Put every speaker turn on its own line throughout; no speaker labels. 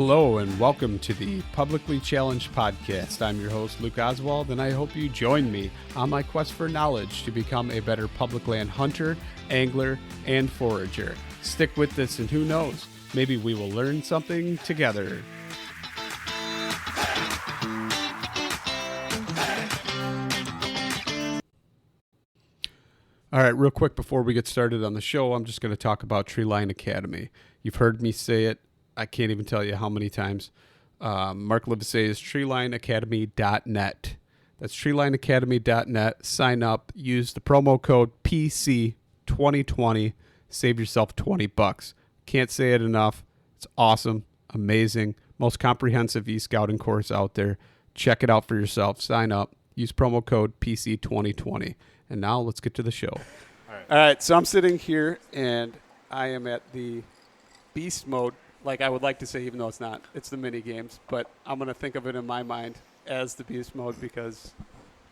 Hello and welcome to the Publicly Challenged Podcast. I'm your host, Luke Oswald, and I hope you join me on my quest for knowledge to become a better public land hunter, angler, and forager. Stick with this and who knows, maybe we will learn something together. All right, real quick before we get started on the show, I'm just going to talk about Treeline Academy. You've heard me say it. I can't even tell you how many times. Mark Livesey is treelineacademy.net. That's treelineacademy.net. Sign up. Use the promo code PC2020. Save yourself $20. Can't say it enough. It's awesome, amazing, most comprehensive e-scouting course out there. Check it out for yourself. Sign up. Use promo code PC2020. And now let's get to the show. All right, so I'm sitting here, and I am at the Beast Mode. Like I would like to say, even though it's not, it's the mini games, but I'm going to think of it in my mind as the Beast Mode because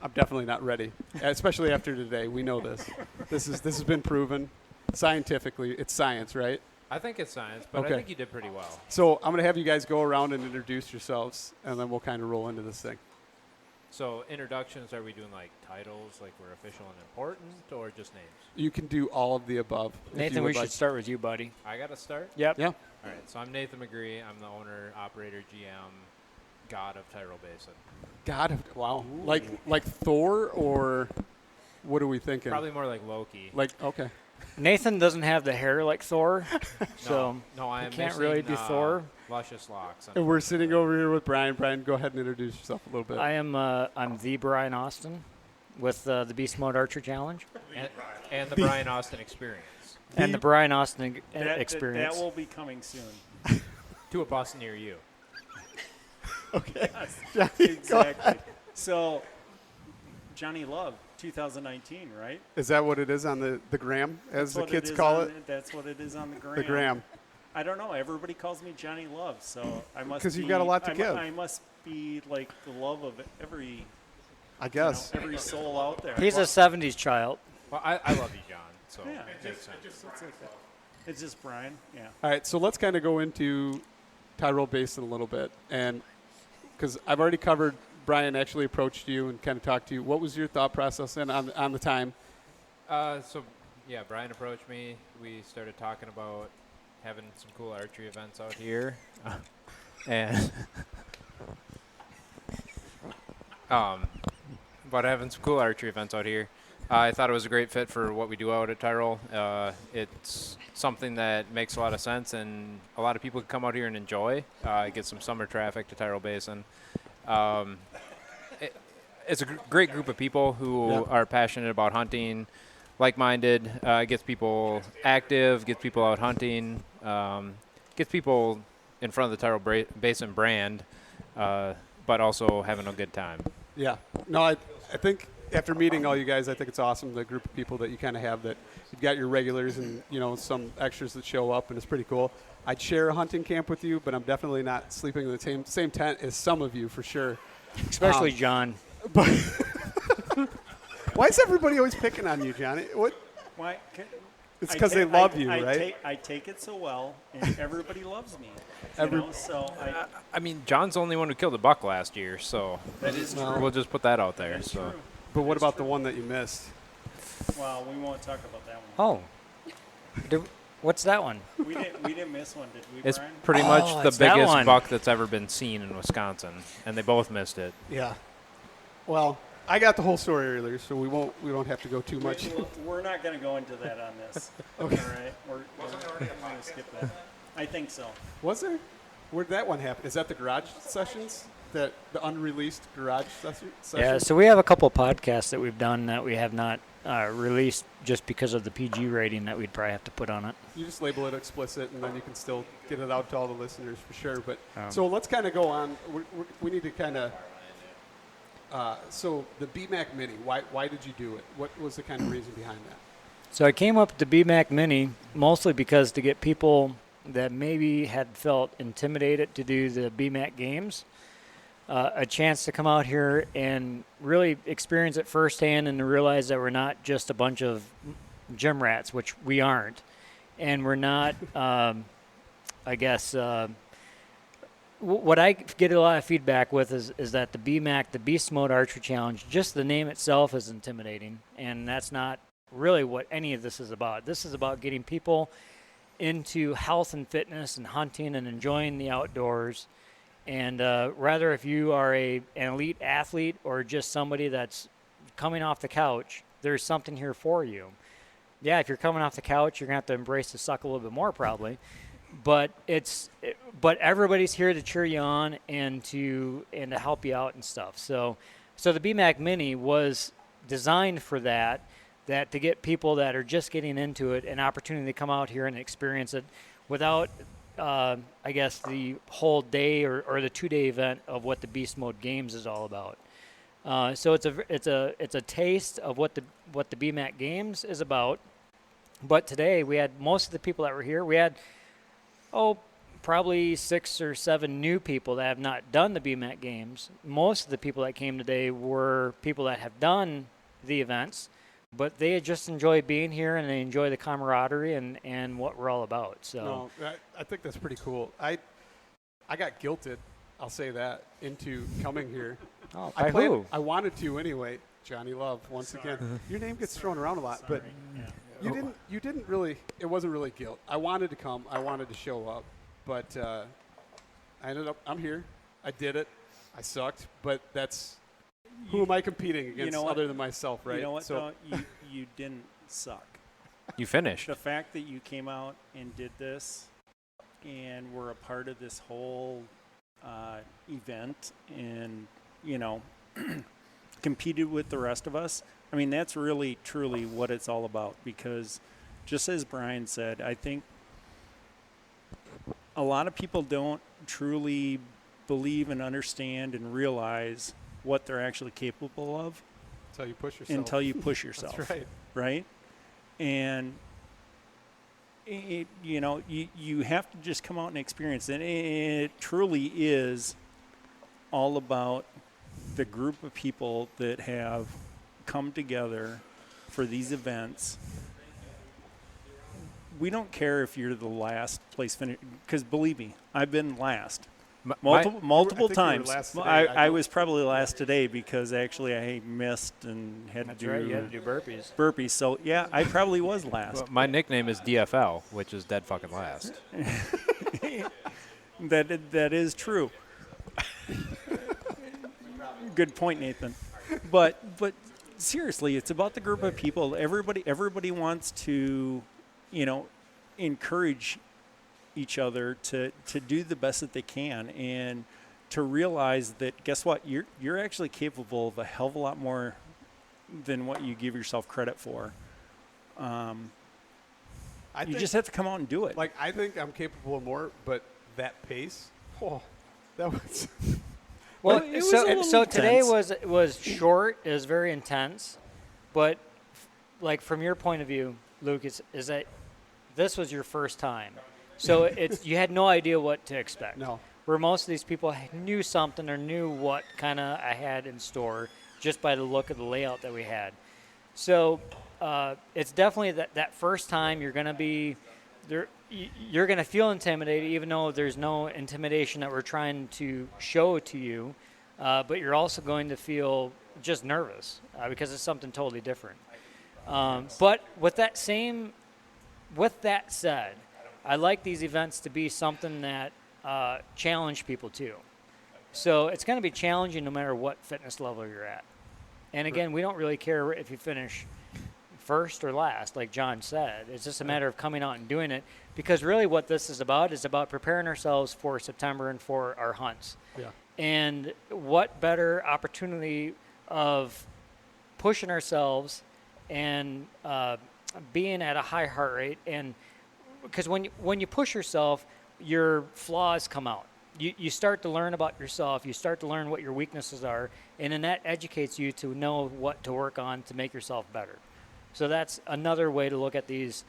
I'm definitely not ready, especially after today. We know this. This has been proven scientifically. It's science, right?
I think it's science, but
okay.
I think you did pretty well.
So I'm going to have you guys go around and introduce yourselves, and then we'll kind of roll into this thing.
So introductions, are we doing like titles, like we're official and important, or just names?
You can do all of the above.
Nathan, we should start with you, buddy.
I got to start?
Yep.
Yeah.
All right, so I'm Nathan McGree. I'm the owner, operator, GM, god of Tyrol Basin.
God, wow. Ooh. Like Thor, or what are we thinking?
Probably more like Loki.
Like, okay.
Nathan doesn't have the hair like Thor, so
no, I
he can't really be Thor.
Luscious locks.
And we're sitting over here with Brian. Brian, go ahead and introduce yourself a little bit.
I'm the Brian Austin with the Beast Mode Archery Challenge.
And the Brian Austin Experience.
And the Brian Austin Experience.
That will be coming soon.
To a bus near you.
Okay.
Yes, exactly. So, Johnny Love, 2019, right?
Is that what it is on the gram, as the kids call it?
That's what it is on the gram.
The gram.
I don't know. Everybody calls me Johnny Love, so I must.
Because you've got a lot to give.
I must be like the love of every.
I guess
every soul out there.
He's a '70s child.
Well, I love you, John. So
yeah,
it makes sense.
It's just Brian. Yeah.
All right, so let's kind of go into Tyrol Basin a little bit, and because I've already covered. Brian actually approached you and kind of talked to you. What was your thought process on the time?
Brian approached me. We started talking about having some cool archery events out here, and about having some cool archery events out here. I thought it was a great fit for what we do out at Tyrol. It's something that makes a lot of sense, and a lot of people can come out here and enjoy. Get some summer traffic to Tyrol Basin. It's a great group of people who are passionate about hunting, like-minded, gets people active, gets people out hunting, gets people in front of the Tyrol Basin brand, but also having a good time.
Yeah. No, I think after meeting all you guys, I think it's awesome, the group of people that you kind of have, that you've got your regulars and, some extras that show up, and it's pretty cool. I'd share a hunting camp with you, but I'm definitely not sleeping in the same tent as some of you, for sure.
Especially John.
But why is everybody always picking on you, Johnny? What?
Why?
It's because they love you, right?
I take it so well, and everybody loves me.
I mean, John's the only one who killed a buck last year, so
that is true.
We'll just put that out there.
That is
so.
true.
But what about the one that you missed?
Well, we won't talk about that one.
Oh. What's that one?
We didn't miss one, did we,
It's
Brian?
pretty much the
it's that
biggest
one.
buck that's ever been seen in Wisconsin, and they both missed it.
Yeah. Well, I got the whole story earlier, so we don't have to go too much.
We're not going to go into that on this. Okay. All right. We're going to skip that. I think so.
Was there? Where'd that one happen? Is that the garage sessions? The unreleased garage sessions?
Yeah, so we have a couple podcasts that we've done that we have not released just because of the PG rating that we'd probably have to put on it.
You just label it explicit, and then you can still get it out to all the listeners for sure. But so let's kind of go on. We need to kind of so the Bmac Mini, why did you do it? What was the kind of reason behind that?
So I came up with the Bmac Mini mostly because to get people that maybe had felt intimidated to do the Bmac games, a chance to come out here and really experience it firsthand and to realize that we're not just a bunch of gym rats, which we aren't. And we're not, what I get a lot of feedback with is that the Bmac, the Beast Mode Archery Challenge, just the name itself is intimidating, and that's not really what any of this is about. This is about getting people into health and fitness and hunting and enjoying the outdoors. And rather, if you are an elite athlete or just somebody that's coming off the couch, there's something here for you. Yeah, if you're coming off the couch, you're going to have to embrace the suck a little bit more probably. But but everybody's here to cheer you on and to help you out and stuff. So the Bmac Mini was designed for that to get people that are just getting into it an opportunity to come out here and experience it without, I guess, the whole day or the 2-day event of what the Beast Mode Games is all about. So it's a taste of what the Bmac Games is about. But today we had most of the people that were here. We had probably 6 or 7 new people that have not done the Bmac Games. Most of the people that came today were people that have done the events, but they just enjoy being here and they enjoy the camaraderie and what we're all about. So
No, I think that's pretty cool. I got guilted, I'll say that, into coming here.
Oh, by who?
I wanted to anyway. Johnny Love, once again. Your name gets thrown around a lot, but you didn't really, it wasn't really guilt. I wanted to come. I wanted to show up, but I ended up, I'm here. I did it. I sucked, but who am I competing against other than myself, right?
You know what,
so,
you didn't suck.
You finished.
The fact that you came out and did this and were a part of this whole event and, competed with the rest of us, I mean, that's really, truly what it's all about. Because just as Brian said, I think a lot of people don't truly believe and understand and realize what they're actually capable of
until you push yourself.
That's
right.
Right? And you have to just come out and experience it. It truly is all about the group of people that have come together for these events. We don't care if you're the last place finish, because believe me, I've been last. Multiple times. I was probably last today because actually I missed and had to do.
Right, you had to do burpees.
Burpees. So yeah, I probably was last.
Well, my nickname is DFL, which is dead fucking last.
That is true. Good point, Nathan. But seriously, it's about the group of people. Everybody wants to, encourage each other to do the best that they can and to realize that, guess what, you're actually capable of a hell of a lot more than what you give yourself credit for. You just have to come out and do it.
Like, I think I'm capable of more, but that pace, that was...
Well, so today
intense.
was short. It was very intense, but like from your point of view, Luke, is that this was your first time, so you had no idea what to expect.
No. Where
most of these people knew something or knew what kind of I had in store just by the look of the layout that we had. So it's definitely that first time you're going to be there. You're going to feel intimidated, even though there's no intimidation that we're trying to show to you. But you're also going to feel just nervous because it's something totally different. But with that said, I like these events to be something that challenge people too. So it's going to be challenging no matter what fitness level you're at. And again, we don't really care if you finish first or last, like John said. It's just a matter of coming out and doing it, because really what this is about preparing ourselves for September and for our hunts.
Yeah.
And what better opportunity of pushing ourselves and being at a high heart rate, and because when you push yourself, your flaws come out. You start to learn about yourself. You start to learn what your weaknesses are, and then that educates you to know what to work on to make yourself better. So that's another way to look at these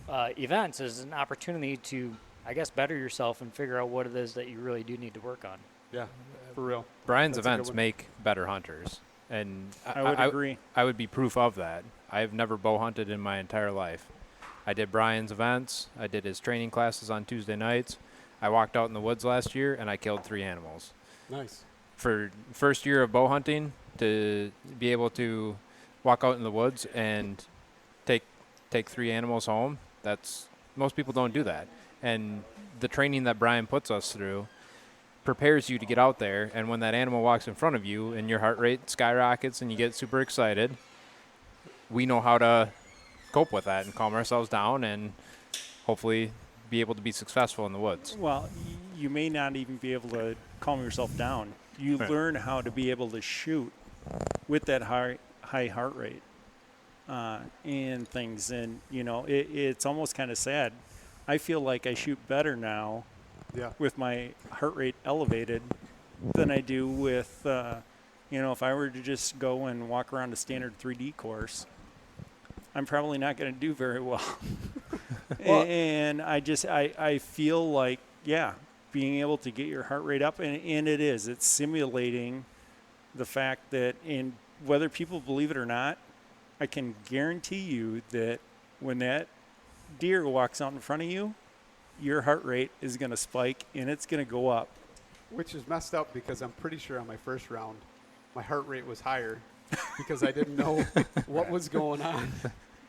events, as an opportunity to, I guess, better yourself and figure out what it is that you really do need to work on.
Yeah, for real.
Brian's events make better hunters, and
I would agree.
I would be proof of that. I've never bow hunted in my entire life. I did Brian's events. I did his training classes on Tuesday nights. I walked out in the woods last year and I killed 3 animals.
Nice.
For first year of bow hunting, to be able to walk out in the woods and take 3 animals home, that's most people don't do that. And the training that Brian puts us through prepares you to get out there, and when that animal walks in front of you and your heart rate skyrockets and you get super excited, we know how to cope with that and calm ourselves down and hopefully be able to be successful in the woods.
Well, you may not even be able to calm yourself down. You
Right.
learn how to be able to shoot with that high heart rate and things. And, it's almost kind of sad. I feel like I shoot better now
Yeah.
with my heart rate elevated than I do with, if I were to just go and walk around a standard 3D course, I'm probably not going to do very well. And I feel like, being able to get your heart rate up, and it's simulating the fact that, in whether people believe it or not, I can guarantee you that when that deer walks out in front of you, your heart rate is going to spike and it's going to go up.
Which is messed up because I'm pretty sure on my first round, my heart rate was higher because I didn't know what was going on.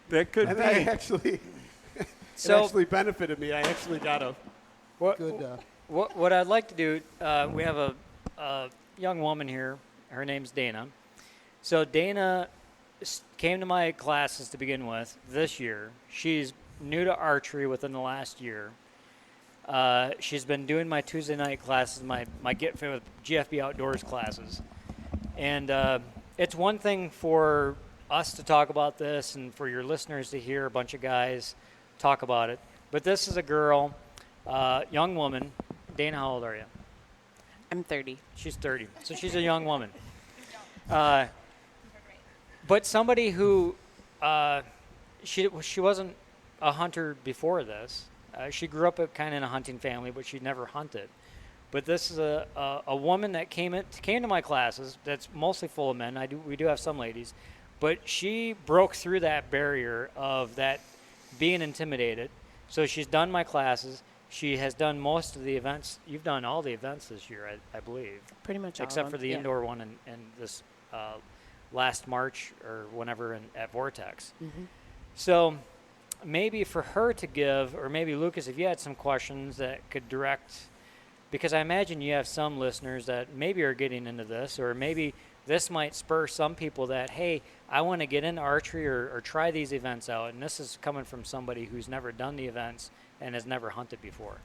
That could
And
be.
it actually benefited me. I actually got a good.
What I'd like to do, we have a young woman here. Her name's Dana. So Dana came to my classes to begin with this year. She's new to archery within the last year. She's been doing my Tuesday night classes, my Get Fit with GFB Outdoors classes. And it's one thing for us to talk about this and for your listeners to hear a bunch of guys talk about it. But this is a girl, young woman. Dana, how old are you?
I'm 30.
She's 30. So she's a young woman. But somebody who, she wasn't a hunter before this. She grew up kind of in a hunting family, but she never hunted. But this is a woman that came to my classes that's mostly full of men. We do have some ladies. But she broke through that barrier of that being intimidated. So she's done my classes. She has done most of the events. You've done all the events this year, I believe.
Pretty much all
except
of
for
them,
the
yeah.
indoor one and this last March or whenever at Vortex.
Mm-hmm.
So maybe for her to give, or maybe Lucas, if you had some questions that could direct, because I imagine you have some listeners that maybe are getting into this, or maybe this might spur some people that, hey, I want to get into archery or try these events out. And this is coming from somebody who's never done the events and has never hunted before.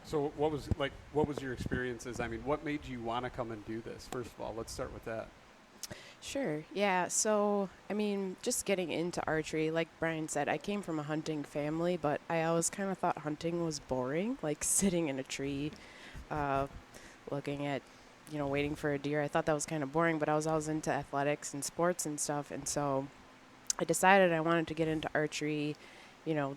So what was your experiences? I mean, what made you want to come and do this? First of all, let's start with that.
Sure. Yeah. So, I mean, just getting into archery, like Brian said, I came from a hunting family, but I always kind of thought hunting was boring, like sitting in a tree, looking at, waiting for a deer. I thought that was kind of boring, but I was always into athletics and sports and stuff. And so I decided I wanted to get into archery,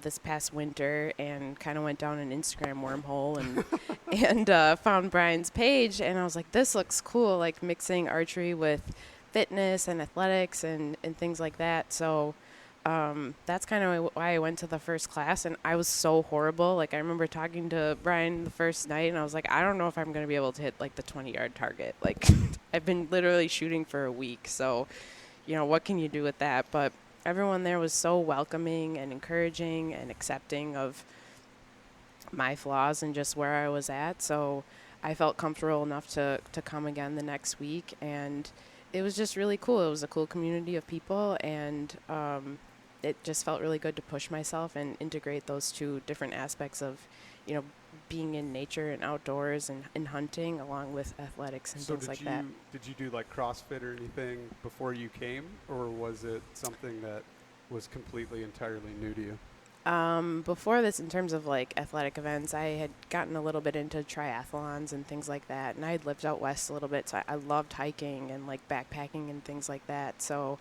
this past winter, and kind of went down an Instagram wormhole and found Brian's page. And I was like, this looks cool, like mixing archery with fitness and athletics and things like that. So that's kind of why I went to the first class, and I was so horrible. Like, I remember talking to Brian the first night, and I was like, I don't know if I'm going to be able to hit like the 20-yard target. Like, I've been literally shooting for a week, so what can you do with that? But everyone there was so welcoming and encouraging and accepting of my flaws and just where I was at. So I felt comfortable enough to come again the next week, and it was just really cool. It was a cool community of people, and it just felt really good to push myself and integrate those two different aspects of, being in nature and outdoors and hunting along with athletics and things like that.
Did you do like CrossFit or anything before you came, or was it something that was completely entirely new to you?
Before this, in terms of like athletic events, I had gotten a little bit into triathlons and things like that, and I had lived out west a little bit, so I loved hiking and like backpacking and things like that. So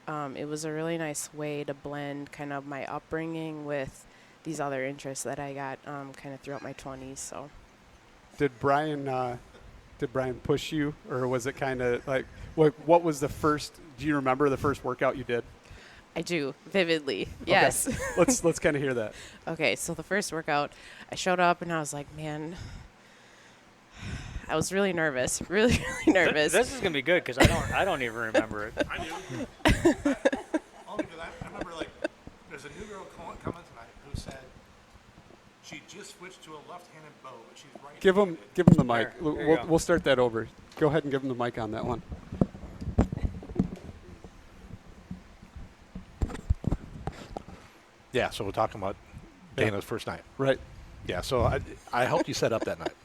it was a really nice way to blend kind of my upbringing with these other interests that I got kind of throughout my 20s. So
Did Brian push you, or was it kind of like what was the first? Do you remember the first workout you did?
I do vividly. Yes.
Okay. Let's kind of hear that.
Okay, so the first workout, I showed up and I was like, man, I was really nervous, really nervous.
This is gonna be good because I don't even remember it.
I do. Only because I remember, like, there's a new girl coming tonight who said she just switched to a left-handed bow, but she's right.
Give him the mic.
There you go.
We'll start that over. Go ahead and give him the mic on that one.
Yeah, so we're talking about Dana's first night.
Right.
Yeah, so I helped you set up that night.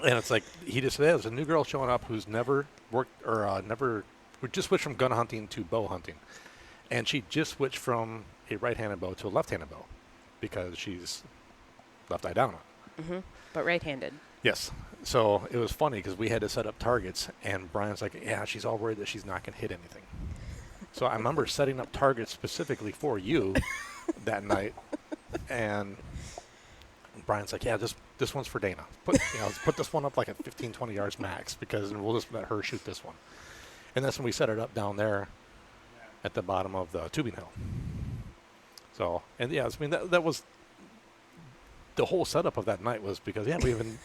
And it's like, he just said, there's a new girl showing up who's never worked or who just switched from gun hunting to bow hunting. And she just switched from a right-handed bow to a left-handed bow because she's left-eye dominant.
Mm-hmm. But right-handed.
Yes. So it was funny because we had to set up targets, and Brian's like, yeah, she's all worried that she's not going to hit anything. So I remember setting up targets specifically for you that night, and Brian's like, yeah, this one's for Dana. Let's put this one up like at 15, 20 yards max because we'll just let her shoot this one. And that's when we set it up down there at the bottom of the tubing hill. So, and yeah, I mean, that was the whole setup of that night was because, yeah, we even...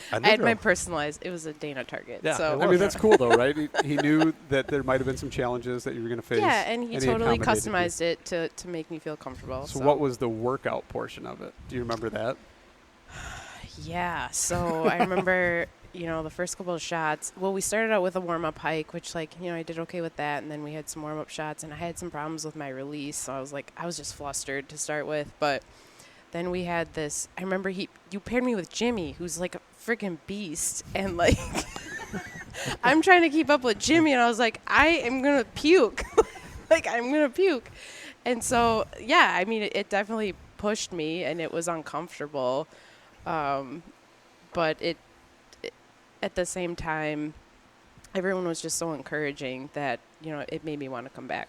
I had my personalized. It was a Dana target.
Yeah,
so
I mean, that's cool, though, right? He knew that there might have been some challenges that you were going to face.
Yeah, and he totally
accommodated
customized it to make me feel comfortable.
So what was the workout portion of it? Do you remember that?
Yeah, so I remember, the first couple of shots. Well, we started out with a warm-up hike, which, I did okay with that, and then we had some warm-up shots, and I had some problems with my release, so I was just flustered to start with, but then we had this. I remember you paired me with Jimmy, who's like a freaking beast, and I'm trying to keep up with Jimmy, and I was like, I am gonna puke, I'm gonna puke, and so yeah, I mean, it definitely pushed me, and it was uncomfortable, but it at the same time, everyone was just so encouraging that it made me want to come back.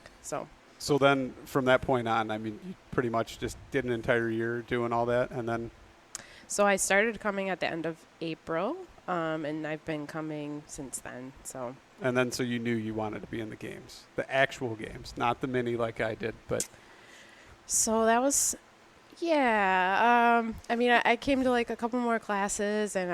So then, from that point on, I mean, you pretty much just did an entire year doing all that, and then...
So I started coming at the end of April, and I've been coming since then, so...
And then, so you knew you wanted to be in the games, the actual games, not the mini like I did, but...
So that was... Yeah, I mean, I came to, a couple more classes, and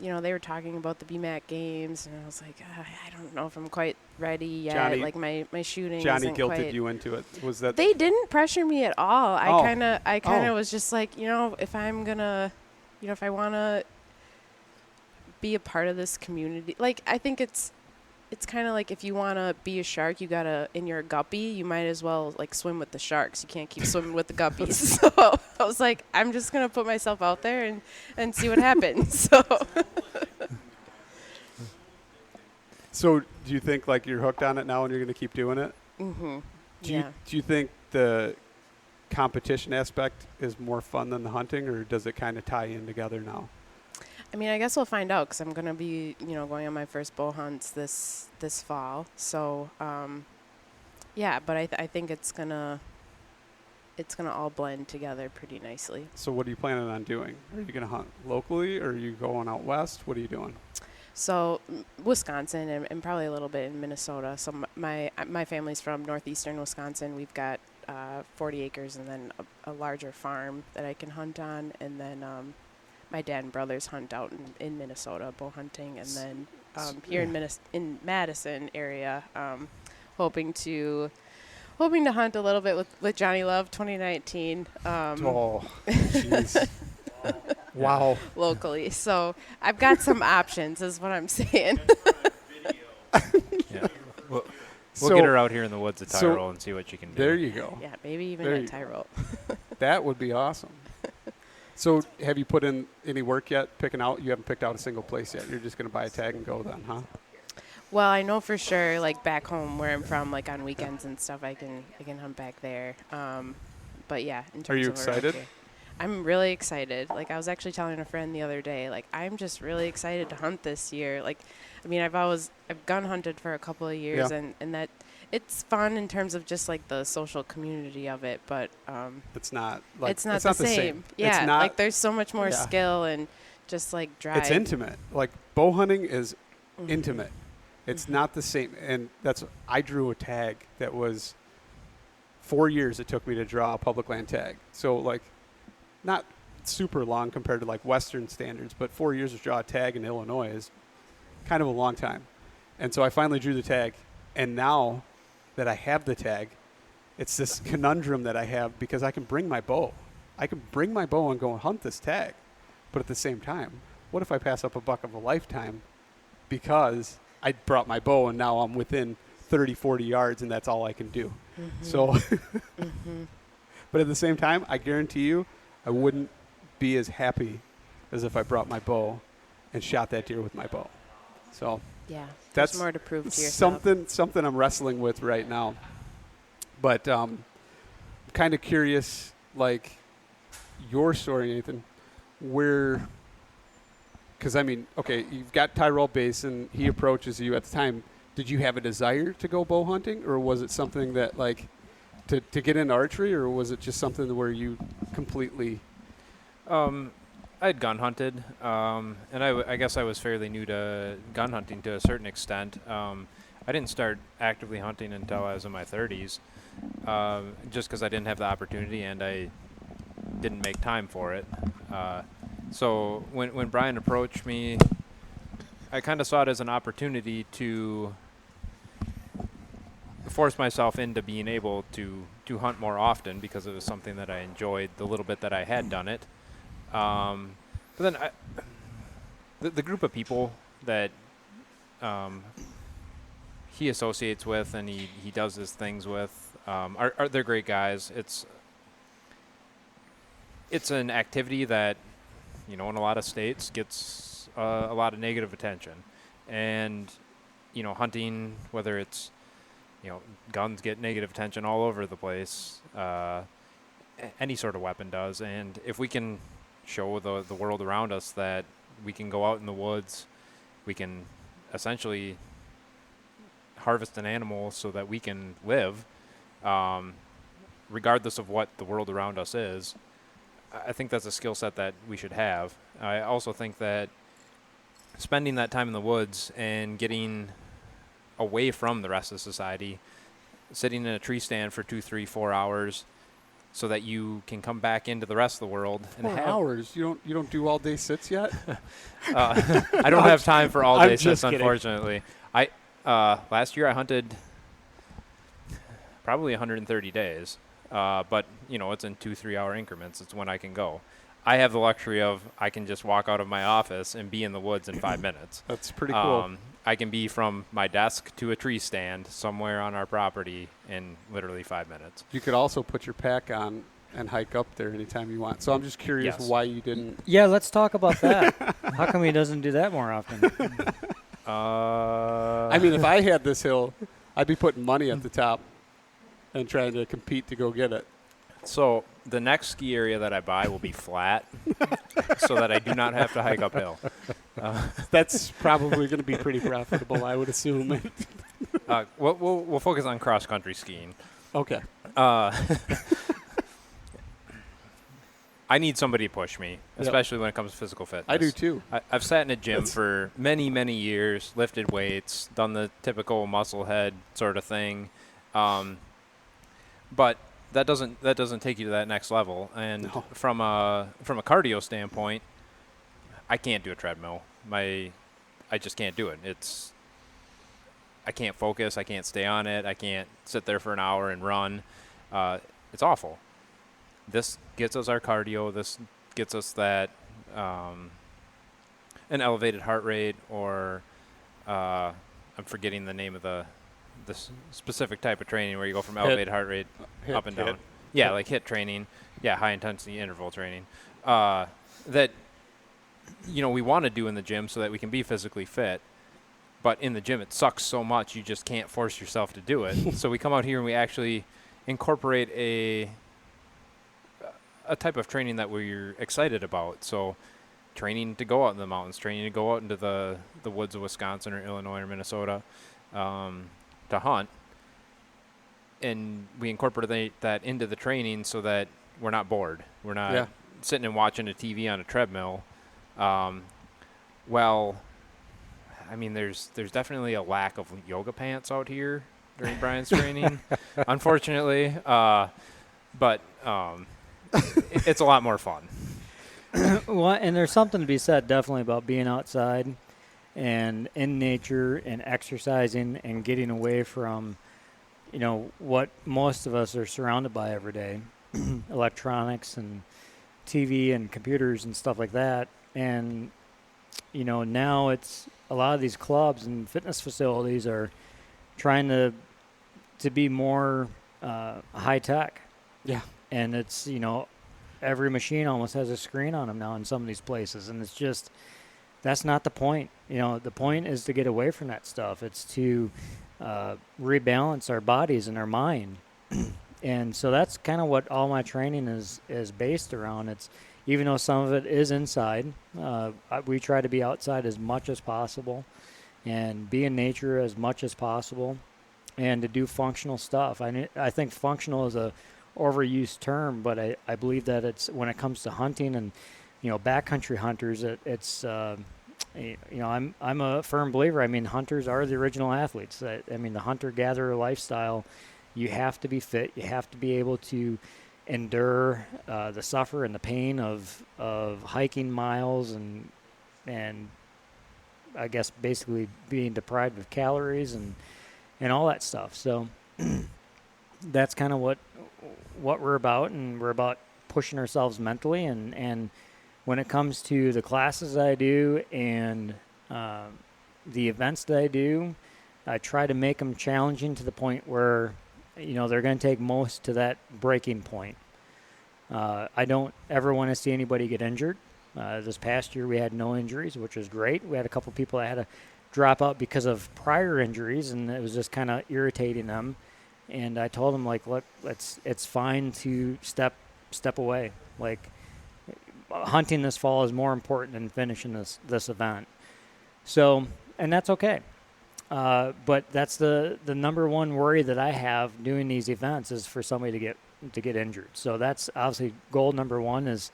they were talking about the Bmac games, and I was like, I don't know if I'm quite ready yet.
Johnny,
my shooting
Johnny
isn't
guilted
quite...
you into it. Was that...
They didn't pressure me at all.
Oh.
I kind of was just like, if I'm gonna, if I want to be a part of this community, I think it's kind of like if you want to be a shark, you gotta, in your guppy, you might as well swim with the sharks. You can't keep swimming with the guppies. So I was like, I'm just gonna put myself out there and see what happens.
So do you think you're hooked on it now and you're gonna keep doing it?
Mm-hmm.
Do you think the competition aspect is more fun than the hunting, or does it kind of tie in together now?
I mean, I guess we'll find out because I'm going to be, going on my first bow hunts this fall. So, yeah, but I think it's gonna all blend together pretty nicely.
So what are you planning on doing? Are you going to hunt locally, or are you going out west? What are you doing?
So Wisconsin and probably a little bit in Minnesota. So my family's from northeastern Wisconsin. We've got 40 acres and then a larger farm that I can hunt on, and then my dad and brothers hunt out in Minnesota, bow hunting, and then here in Madison area, hoping to hunt a little bit with Johnny Love 2019.
Oh, jeez. Wow.
Locally. So I've got some options is what I'm saying.
Yeah. We'll get her out here in the woods of Tyrol and see what she can do.
There you go.
Yeah, maybe even at Tyrol.
That would be awesome. So have you put in any work yet picking out? You haven't picked out a single place yet. You're just going to buy a tag and go then, huh?
Well, I know for sure, back home where I'm from, on weekends and stuff, I can hunt back there. But yeah, in terms of...
Are you excited?
I'm really excited. I was actually telling a friend the other day, I'm just really excited to hunt this year. I mean, I've gun hunted for a couple of years,
yeah.
and that it's fun in terms of just the social community of it, but
it's not
it's not the same. Yeah,
it's not,
there's so much more skill and just drive.
It's intimate. Bow hunting is intimate. It's not the same. And I drew a tag that was 4 years it took me to draw a public land tag. So, like, not super long compared to, like, Western standards, but 4 years to draw a tag in Illinois is kind of a long time. And so I finally drew the tag. And now that I have the tag, it's this conundrum that I have because I can bring my bow. I can bring my bow and go and hunt this tag. But at the same time, what if I pass up a buck of a lifetime because I brought my bow and now I'm within 30, 40 yards and that's all I can do? So, but at the same time, I guarantee you I wouldn't be as happy as if I brought my bow and shot that deer with my bow. So
Yeah,
that's
there's more to prove to yourself.
something I'm wrestling with right now. But I'm kind of curious, like, your story, Nathan, where, because, I mean, okay, you've got Tyrol Basin. He approaches you at the time. Did you have a desire to go bow hunting, or was it something that, like, to get into archery, or was it just something where you completely...
I had gun hunted, and I guess I was fairly new to gun hunting to a certain extent. I didn't start actively hunting until I was in my 30s, just because I didn't have the opportunity and I didn't make time for it. So when Brian approached me, I kind of saw it as an opportunity to force myself into being able to hunt more often because it was something that I enjoyed the little bit that I had done it. But then the group of people that he associates with and he does his things with they're great guys. It's an activity that, you know, in a lot of states gets a lot of negative attention. And, you know, hunting, whether it's, you know, guns get negative attention all over the place. Any sort of weapon does. And if we can show the world around us that we can go out in the woods, we can essentially harvest an animal so that we can live, regardless of what the world around us is. I think that's a skill set that we should have. I also think that spending that time in the woods and getting away from the rest of society, sitting in a tree stand for 2, 3, 4 hours, so that you can come back into the rest of the world.
4 hours? You don't do all day sits yet?
I don't have time for all day sits,
kidding.
unfortunately. Last year I hunted probably 130 days, but you know, it's in 2-3 hour increments. It's when I can go. I have the luxury of I can just walk out of my office and be in the woods in 5 minutes.
That's pretty cool.
I can be from my desk to a tree stand somewhere on our property in literally 5 minutes.
You could also put your pack on and hike up there anytime you want. So I'm just curious
Yes.
why you didn't.
Yeah, let's talk about that. How come he doesn't do that more often?
I mean, if I had this hill, I'd be putting money at the top and trying to compete to go get it.
So the next ski area that I buy will be flat so that I do not have to hike uphill.
That's probably going to be pretty profitable, I would assume.
We'll focus on cross-country skiing.
Okay.
I need somebody to push me, especially when it comes to physical fitness.
I do too.
I've sat in a gym for many, many years, lifted weights, done the typical muscle head sort of thing, but that doesn't take you to that next level. And
No.
from a cardio standpoint, I can't do a treadmill. I just can't do it. I can't focus. I can't stay on it. I can't sit there for an hour and run. It's awful. This gets us our cardio. This gets us that an elevated heart rate, or I'm forgetting the name of the specific type of training where you go from elevated heart rate up and down. Yeah, like HIIT training. Yeah, high intensity interval training. That, you know, we want to do in the gym so that we can be physically fit. But in the gym, it sucks so much you just can't force yourself to do it. So we come out here and we actually incorporate a type of training that we're excited about. So training to go out in the mountains, training to go out into the woods of Wisconsin or Illinois or Minnesota to hunt. And we incorporate that into the training so that we're not bored. We're not sitting and watching a TV on a treadmill. Well, I mean, there's definitely a lack of yoga pants out here during Brian's training, unfortunately. But it's a lot more fun.
Well, and there's something to be said definitely about being outside and in nature and exercising and getting away from, what most of us are surrounded by every day, electronics and TV and computers and stuff like that. And, now it's a lot of these clubs and fitness facilities are trying to be more high tech.
Yeah.
And it's, every machine almost has a screen on them now in some of these places. And it's just, that's not the point. The point is to get away from that stuff. It's to rebalance our bodies and our mind. And so that's kind of what all my training is based around. It's, even though some of it is inside, we try to be outside as much as possible and be in nature as much as possible and to do functional stuff. I think functional is a overused term, but I believe that it's, when it comes to hunting and, backcountry hunters, it's I'm a firm believer. I mean, hunters are the original athletes. The hunter-gatherer lifestyle, you have to be fit. You have to be able to endure the suffer and the pain of hiking miles and I guess basically being deprived of calories and all that stuff. So that's kind of what we're about, and we're about pushing ourselves mentally. And when it comes to the classes that I do and the events that I do, I try to make them challenging to the point where they're going to take most to that breaking point. I don't ever want to see anybody get injured. This past year we had no injuries, which was great. We had a couple people that had to drop out because of prior injuries, and it was just kind of irritating them. And I told them, like, look, it's fine to step away. Like, hunting this fall is more important than finishing this event. So, and that's okay. But that's the number one worry that I have doing these events is for somebody to get injured. So that's obviously goal number one is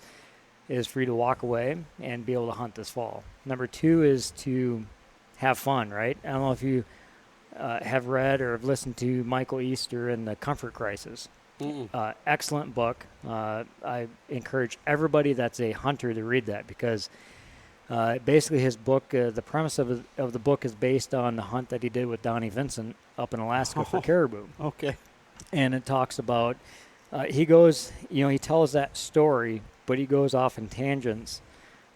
for you to walk away and be able to hunt this fall. Number two is to have fun, right? I don't know if you have read or have listened to Michael Easter and The Comfort Crisis. Excellent book. I encourage everybody that's a hunter to read that because basically his book, the premise of the book is based on the hunt that he did with Donnie Vincent up in Alaska for caribou.
Okay.
And it talks about, he tells that story, but he goes off in tangents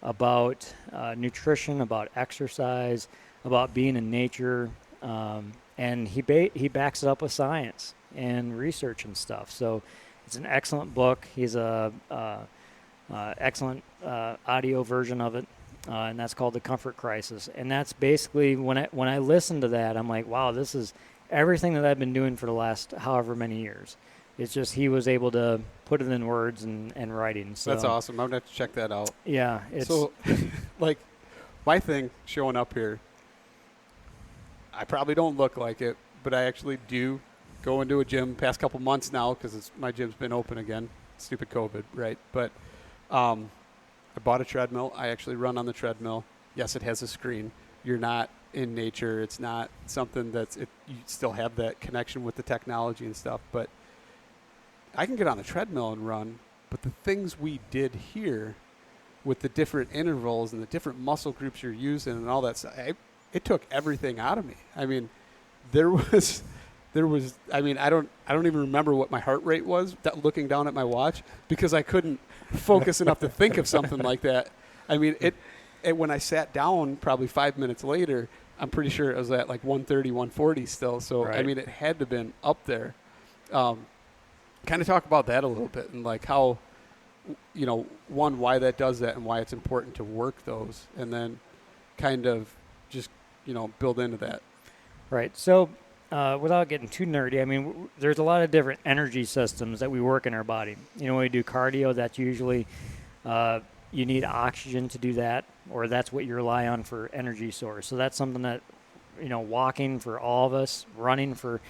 about nutrition, about exercise, about being in nature, and he backs it up with science and research and stuff. So it's an excellent book. He's a excellent audio version of it, and that's called The Comfort Crisis. And that's basically, when I listen to that, I'm like, wow, this is everything that I've been doing for the last however many years. It's just he was able to put it in words and writing. So
that's awesome. I'm going to have to check that out.
Yeah.
So, like, my thing showing up here, I probably don't look like it, but I actually do go into a gym past couple months now because my gym's been open again. Stupid COVID, right? But I bought a treadmill. I actually run on the treadmill. Yes, it has a screen. You're not in nature. It's not something you still have that connection with the technology and stuff, but I can get on the treadmill and run. But the things we did here with the different intervals and the different muscle groups you're using and all that stuff, it took everything out of me. I mean, there was I mean, I don't even remember what my heart rate was looking down at my watch because I couldn't focus enough to think of something like that. I mean, it when I sat down probably 5 minutes later, I'm pretty sure it was at like 130, 140 still. So, right. I mean, it had to have been up there. Kind of talk about that a little bit and like how, one, why that does that and why it's important to work those, and then kind of just, build into that.
Right. So without getting too nerdy, I mean, there's a lot of different energy systems that we work in our body. When we do cardio, that's usually you need oxygen to do that, or that's what you rely on for energy source. So that's something that, walking for all of us, running for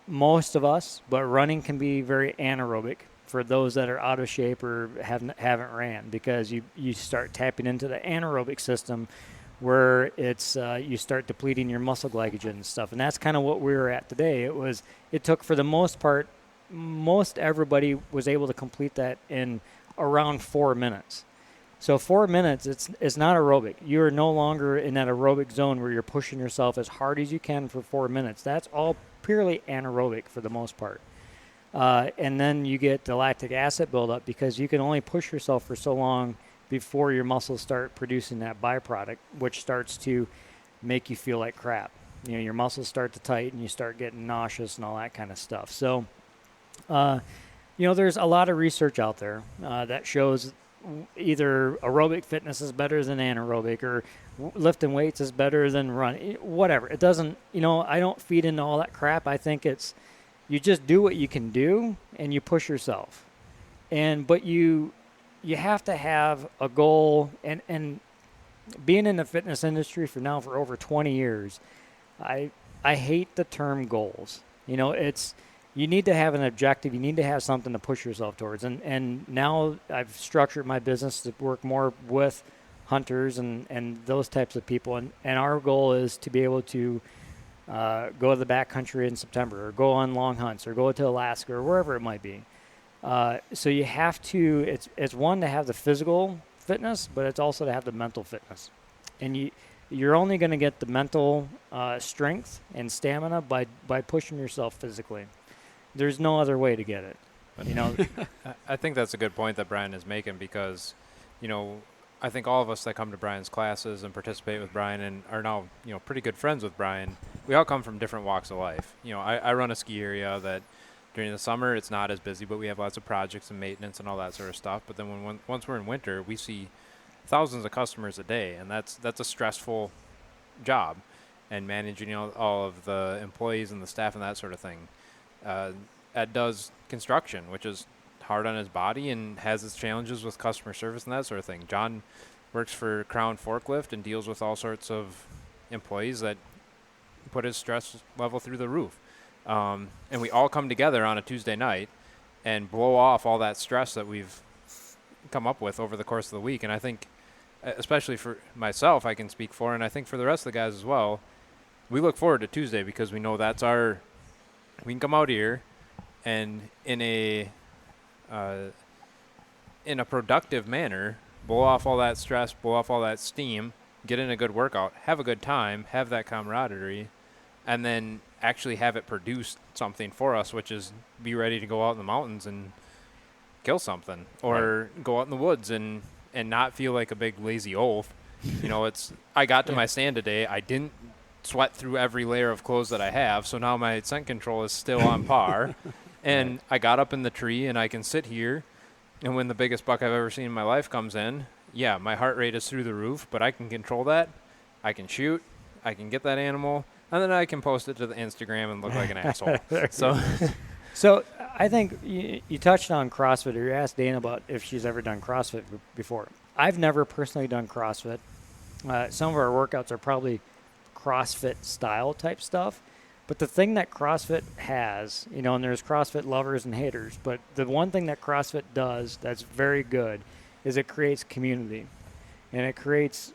most of us, but running can be very anaerobic for those that are out of shape or haven't ran, because you start tapping into the anaerobic system where it's you start depleting your muscle glycogen and stuff. And that's kind of what we were at today. It took, for the most part, most everybody was able to complete that in around 4 minutes. So 4 minutes, it's not aerobic. You are no longer in that aerobic zone where you're pushing yourself as hard as you can for 4 minutes. That's all purely anaerobic for the most part. And then you get the lactic acid buildup because you can only push yourself for so long before your muscles start producing that byproduct, which starts to make you feel like crap. You know, your muscles start to tighten, you start getting nauseous and all that kind of stuff. So, you know, there's a lot of research out there that shows either aerobic fitness is better than anaerobic, or lifting weights is better than running, whatever. It doesn't, you know, I don't feed into all that crap. I think it's, you just do what you can do and you push yourself. But you have to have a goal, and being in the fitness industry for over 20 years, I hate the term goals. You know, you need to have an objective. You need to have something to push yourself towards. And now I've structured my business to work more with hunters and those types of people. And our goal is to be able to go to the backcountry in September, or go on long hunts, or go to Alaska, or wherever it might be. So you have to, it's one, to have the physical fitness, but it's also to have the mental fitness. And you're only going to get the mental strength and stamina by pushing yourself physically. There's no other way to get it. You know,
I think that's a good point that Brian is making, because, you know, I think all of us that come to Brian's classes and participate with Brian and are now, you know, pretty good friends with Brian, we all come from different walks of life. You know, I run a ski area that during the summer it's not as busy, but we have lots of projects and maintenance and all that sort of stuff. But then once we're in winter, we see thousands of customers a day, and that's a stressful job, and managing, you know, all of the employees and the staff and that sort of thing. Ed does construction, which is hard on his body and has its challenges with customer service and that sort of thing. John works for Crown Forklift and deals with all sorts of employees that put his stress level through the roof. And we all come together on a Tuesday night and blow off all that stress that we've come up with over the course of the week. And I think, especially for myself, I can speak for, and I think for the rest of the guys as well, we look forward to Tuesday because we know we can come out here and in a productive manner, blow off all that stress, blow off all that steam, get in a good workout, have a good time, have that camaraderie, and then actually have it produce something for us, which is be ready to go out in the mountains and kill something, or go out in the woods and not feel like a big lazy oaf. You know, I got to my stand today. I didn't sweat through every layer of clothes that I have, so now my scent control is still on par. And I got up in the tree, and I can sit here, and when the biggest buck I've ever seen in my life comes in, yeah, my heart rate is through the roof, but I can control that. I can shoot. I can get that animal, and then I can post it to the Instagram and look like an asshole.
So I think you touched on CrossFit, or you asked Dana about if she's ever done CrossFit before. I've never personally done CrossFit. Some of our workouts are probably CrossFit style type stuff. But the thing that CrossFit has, you know, and there's CrossFit lovers and haters, but the one thing that CrossFit does that's very good is it creates community. And it creates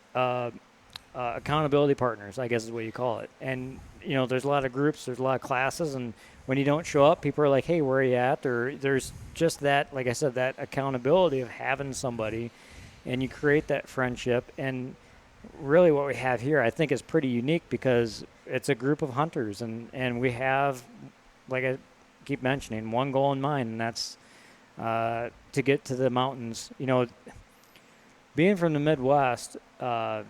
accountability partners, I guess is what you call it. And, you know, there's a lot of groups, there's a lot of classes, and when you don't show up, people are like, hey, where are you at? Or there's just that, like I said, that accountability of having somebody, and you create that friendship. And really what we have here, I think, is pretty unique because it's a group of hunters, and we have, like I keep mentioning, one goal in mind, and that's to get to the mountains. You know, being from the Midwest, I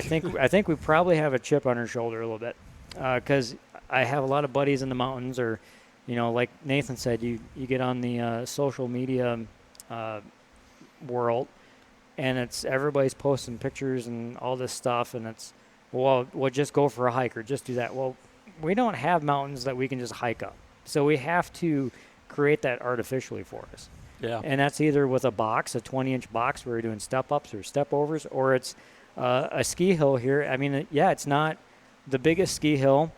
think we probably have a chip on our shoulder a little bit because I have a lot of buddies in the mountains, or, you know, like Nathan said, you get on the social media world, and it's everybody's posting pictures and all this stuff, and it's, well, we'll just go for a hike or just do that. Well, we don't have mountains that we can just hike up. So we have to create that artificially for us.
Yeah.
And that's either with a box, a 20-inch box where we're doing step-ups or step-overs, or it's a ski hill here. I mean, yeah, it's not the biggest ski hill,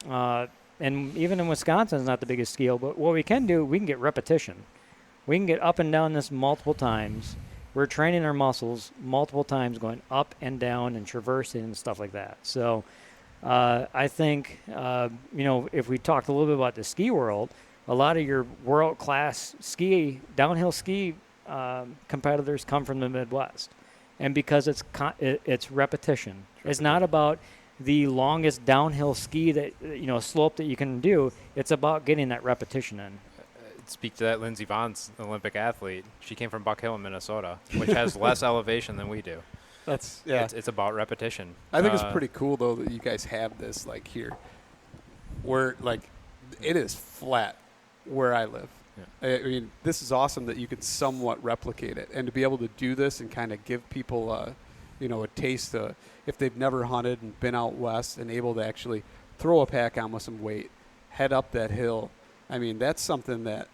and even in Wisconsin, it's not the biggest ski hill. But what we can do, we can get repetition. We can get up and down this multiple times. we're training our muscles multiple times, going up and down and traversing and stuff like that. So I think, if we talked a little bit about the ski world, a lot of your world-class downhill ski competitors come from the Midwest. And because it's repetition. It's not about the longest downhill ski slope that you can do. It's about getting that repetition in.
Speak to that Lindsey Vohn's an Olympic athlete. She came from Buck Hill in Minnesota, which has less elevation than we do.
That's
It's about repetition.
I think it's pretty cool though that you guys have this like here, where like it is flat where I live. Yeah. I mean, this is awesome that you can somewhat replicate it, and to be able to do this and kind of give people a taste if they've never hunted and been out west and able to actually throw a pack on with some weight, head up that hill. I mean, that's something that,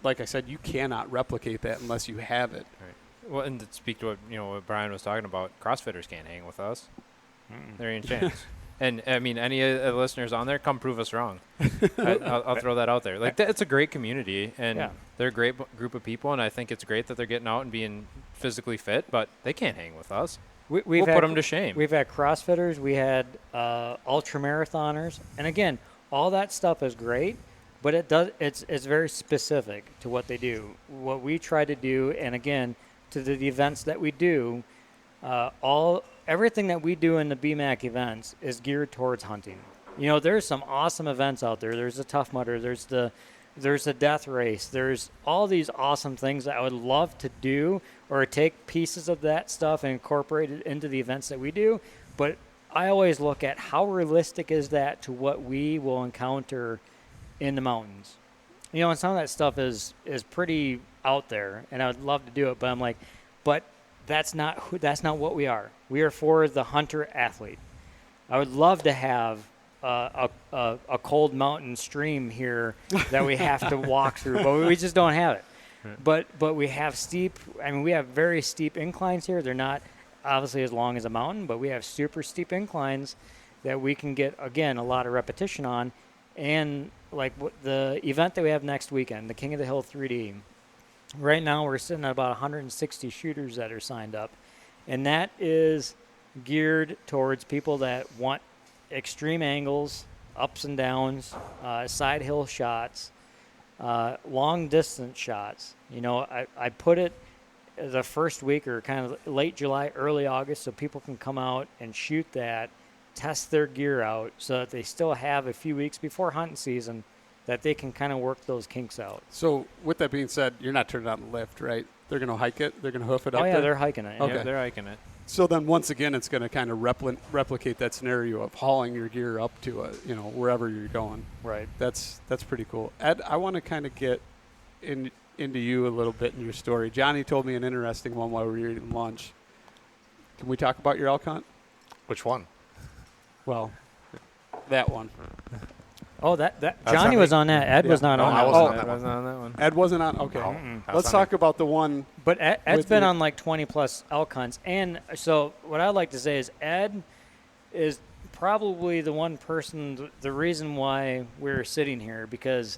like I said, you cannot replicate that unless you have it.
Right. Well, and to speak to what Brian was talking about, CrossFitters can't hang with us. There ain't a chance. And, any of the listeners on there, come prove us wrong. I'll throw that out there. Like, it's a great community, and they're a great group of people, and I think it's great that they're getting out and being physically fit, but they can't hang with us. We'll put them to shame.
We've had CrossFitters. We had ultramarathoners. And, again, all that stuff is great, but it's very specific to what they do. What we try to do, and, again, to the events that we do, everything that we do in the Bmac events is geared towards hunting. There's some awesome events out there. There's the Tough Mudder. There's the Death Race. There's all these awesome things that I would love to do, or take pieces of that stuff and incorporate it into the events that we do. But I always look at how realistic is that to what we will encounter in the mountains. And some of that stuff is pretty out there, and I would love to do it. But I'm like, that's not what we are. We are for the hunter athlete. I would love to have a cold mountain stream here that we have to walk through, but we just don't have it. Right. But we have we have very steep inclines here. They're not obviously as long as a mountain, but we have super steep inclines that we can get, again, a lot of repetition on. And like the event that we have next weekend, the King of the Hill 3D, right now we're sitting at about 160 shooters that are signed up. And that is geared towards people that want extreme angles, ups and downs, side hill shots, long distance shots. I put it the first week or kind of late July, early August, so people can come out and shoot that, test their gear out, so that they still have a few weeks before hunting season that they can kind of work those kinks out.
So with that being said, you're not turning on the lift, right? They're going to hike it? They're going to hoof it up
there? Oh, yeah,
there?
they're hiking it.
Okay.
Yeah, they're hiking it.
So then once again, it's going to kind of replicate that scenario of hauling your gear up to wherever you're going.
Right.
That's pretty cool. Ed, I want to kind of get into you a little bit in your story. Johnny told me an interesting one while we were eating lunch. Can we talk about your elk hunt?
Which one?
Well, that one.
Oh, Johnny was on that. Ed was not on that.
I wasn't
on that one.
Ed wasn't on? Okay. Let's talk about the one.
But Ed's been on like 20-plus elk hunts. And so what I'd like to say is Ed is probably the one person, the reason why we're sitting here, because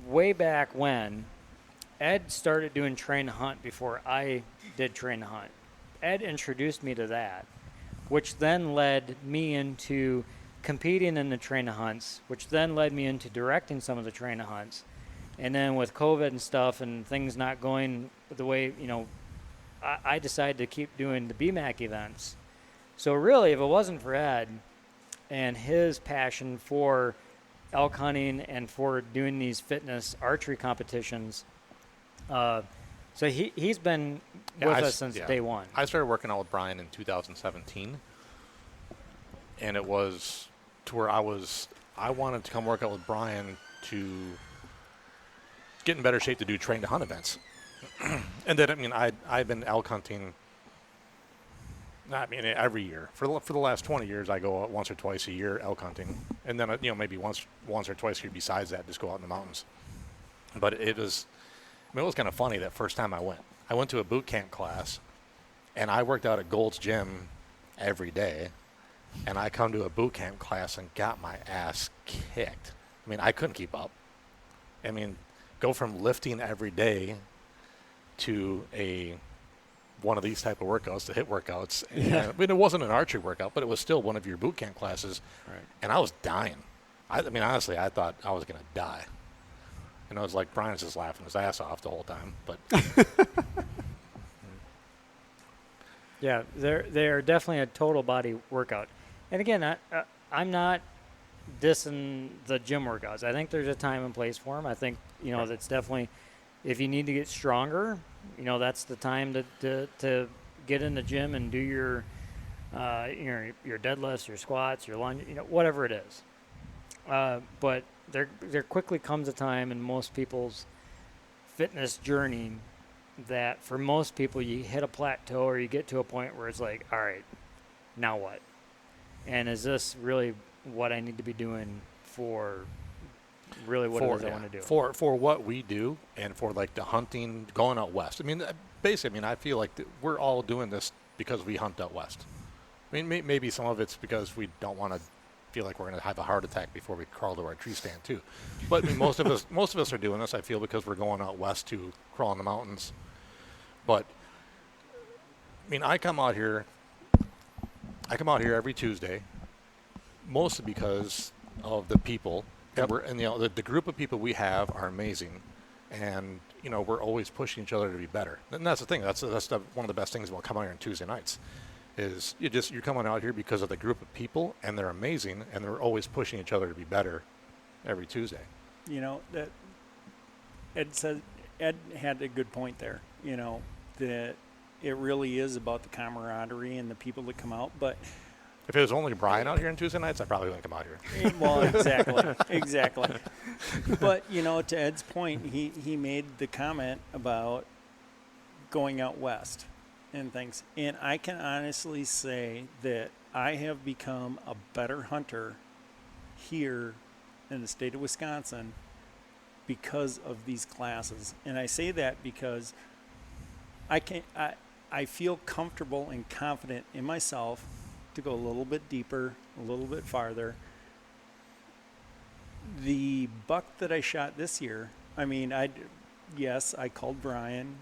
way back when, Ed started doing train to hunt before I did train to hunt. Ed introduced me to that, which then led me into competing in the train to hunts, which then led me into directing some of the train to hunts. And then with COVID and stuff and things not going the way, I decided to keep doing the Bmac events. So really, if it wasn't for Ed and his passion for elk hunting and for doing these fitness archery competitions, so he's been with us since day one.
I started working out with Brian in 2017, and it was to where I wanted to come work out with Brian to get in better shape to do train to hunt events. And then, I've been elk hunting, every year. For the last 20 years, I go out once or twice a year elk hunting. And then, maybe once or twice a year besides that, just go out in the mountains. But it was kind of funny that first time I went. I went to a boot camp class, and I worked out at Gold's Gym every day. And I come to a boot camp class and got my ass kicked. I couldn't keep up. Go from lifting every day to a one of these type of workouts, the HIIT workouts. And, I mean, it wasn't an archery workout, but it was still one of your boot camp classes.
Right.
And I was dying. I mean, honestly, I thought I was going to die. And it was like Brian's just laughing his ass off the whole time. But
Yeah, they're definitely a total body workout. And again, I'm not dissing the gym workouts. I think there's a time and place for them. I think, that's definitely, if you need to get stronger, that's the time to get in the gym and do your deadlifts, your squats, your lunge, whatever it is. But there quickly comes a time in most people's fitness journey that for most people you hit a plateau or you get to a point where it's like, all right, now what? And is this really what I need to be doing for really what it is I want to do?
For what we do and for like the hunting, going out west. I mean, basically, I feel like we're all doing this because we hunt out west. I mean, maybe some of it's because we don't want to feel like we're going to have a heart attack before we crawl to our tree stand too. But I mean, most of us are doing this, I feel, because we're going out west to crawl in the mountains. But I mean, I come out here every Tuesday, mostly because of the people.
Yep.
And the group of people we have are amazing, and we're always pushing each other to be better. And that's the thing. That's one of the best things about coming out here on Tuesday nights, is you're coming out here because of the group of people, and they're amazing, and they're always pushing each other to be better every Tuesday.
That Ed had a good point there. That it really is about the camaraderie and the people that come out, but.
If it was only Brian out here on Tuesday nights, I probably wouldn't come out here.
Well, exactly. But, to Ed's point, he made the comment about going out west and things. And I can honestly say that I have become a better hunter here in the state of Wisconsin because of these classes. And I say that because I feel comfortable and confident in myself to go a little bit deeper, a little bit farther. The buck that I shot this year, I called Brian,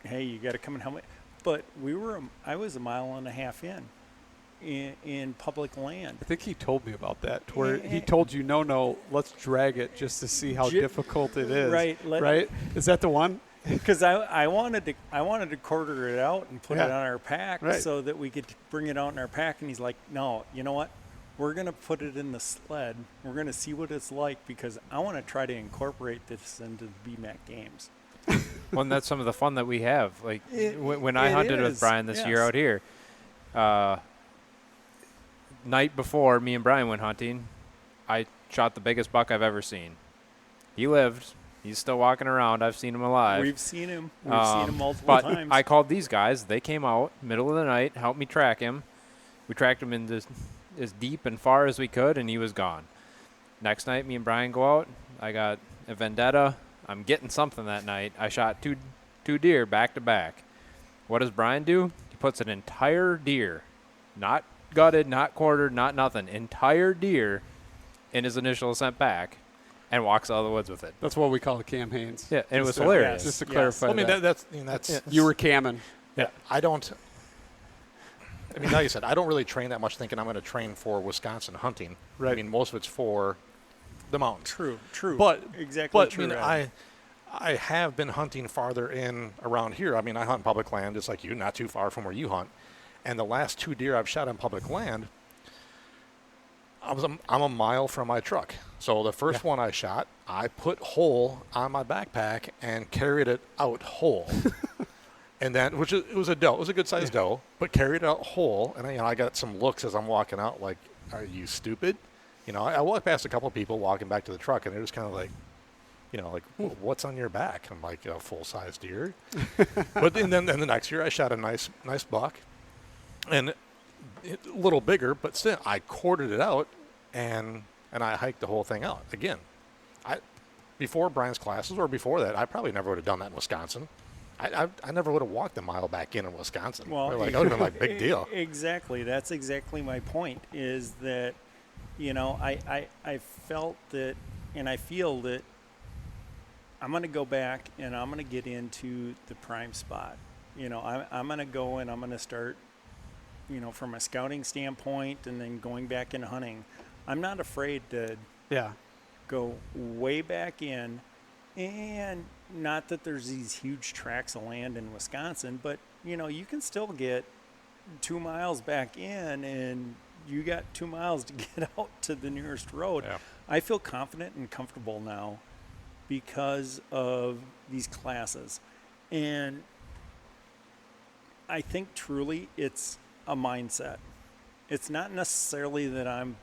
hey, you got to come and help me. But I was 1.5 miles in public land.
I think he told me about that, where he told you, no, let's drag it just to see how difficult it is.
Right.
Is that the one?
Because I wanted to quarter it out and put it on our pack so that we could bring it out in our pack. And he's like, no, you know what? We're going to put it in the sled. We're going to see what it's like because I want to try to incorporate this into the Bmac games.
Well, and that's some of the fun that we have. Like when I hunted with Brian this year out here, night before me and Brian went hunting, I shot the biggest buck I've ever seen. He lived. He's still walking around. I've seen him alive.
We've seen him. We've seen him multiple times.
I called these guys. They came out middle of the night, helped me track him. We tracked him in as deep and far as we could, and he was gone. Next night, me and Brian go out. I got a vendetta. I'm getting something that night. I shot two deer back to back. What does Brian do? He puts an entire deer, not gutted, not quartered, not nothing, entire deer in his initial ascent back. And walks out of the woods with it.
That's what we call a Cam Haynes.
Yeah, and it was hilarious.
Just to clarify
Well, that's
you were camming.
Yeah, like you said, I don't really train that much thinking I'm going to train for Wisconsin hunting.
Right.
I mean, most of it's for the mountains.
True.
But
exactly true.
I have been hunting farther in around here. I mean, I hunt public land just like you, not too far from where you hunt. And the last 2 deer I've shot on public land, I'm 1 mile from my truck. So the first one I shot, I put whole on my backpack and carried it out whole. And then, it was a doe. It was a good-sized doe, but carried it out whole. And I got some looks as I'm walking out like, are you stupid? I walked past a couple of people walking back to the truck, and they're just kind of like, what's on your back? I'm like, a full-size deer. But then the next year, I shot a nice buck. And a little bigger, but still, I quartered it out, and I hiked the whole thing out. Again, before Brian's classes or before that, I probably never would have done that in Wisconsin. I never would have walked a mile back in Wisconsin.
Well,
that would have been like big deal.
Exactly. That's exactly my point. Is that I felt that, and I feel that I'm going to go back and I'm going to get into the prime spot I'm going to go and I'm going to start, from a scouting standpoint and then going back into hunting. I'm not afraid to go way back in, and not that there's these huge tracts of land in Wisconsin, but, you can still get 2 miles back in and you got 2 miles to get out to the nearest road.
Yeah.
I feel confident and comfortable now because of these classes. And I think truly it's a mindset. It's not necessarily that I'm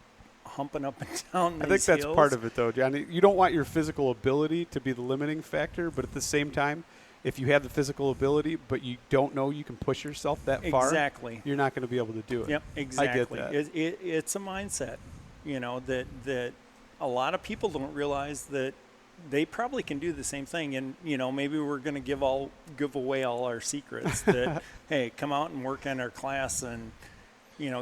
humping up and down
I
these
think that's
hills.
part of it, though, Johnny. You don't want your physical ability to be the limiting factor, but at the same time, if you have the physical ability but you don't know you can push yourself that far,
Exactly.
you're not going to be able to do it.
Yep, exactly.
I get that.
It's a mindset, that a lot of people don't realize that they probably can do the same thing. And, maybe we're going to give away all our secrets that, hey, come out and work on our class and,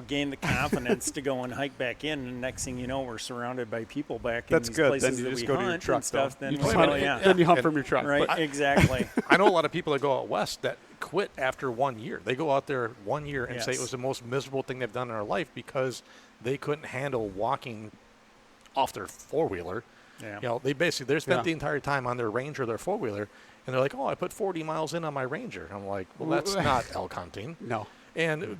gain the confidence to go and hike back in. And next thing you know, we're surrounded by people back
That's
in these
good.
places
Then you
that
just
we
go to your
hunt
truck,
and stuff.
though.
Then,
You just
well,
hunt-
yeah.
Then you hunt from your truck.
Right,
But
exactly.
I know a lot of people that go out west that quit after 1 year. They go out there 1 year and say it
Yes.
was the most miserable thing they've done in their life because they couldn't handle walking off their four-wheeler.
Yeah.
They spent
Yeah.
the entire time on their Ranger or their four-wheeler, and they're like, oh, I put 40 miles in on my Ranger. I'm like, well, that's not elk hunting.
No.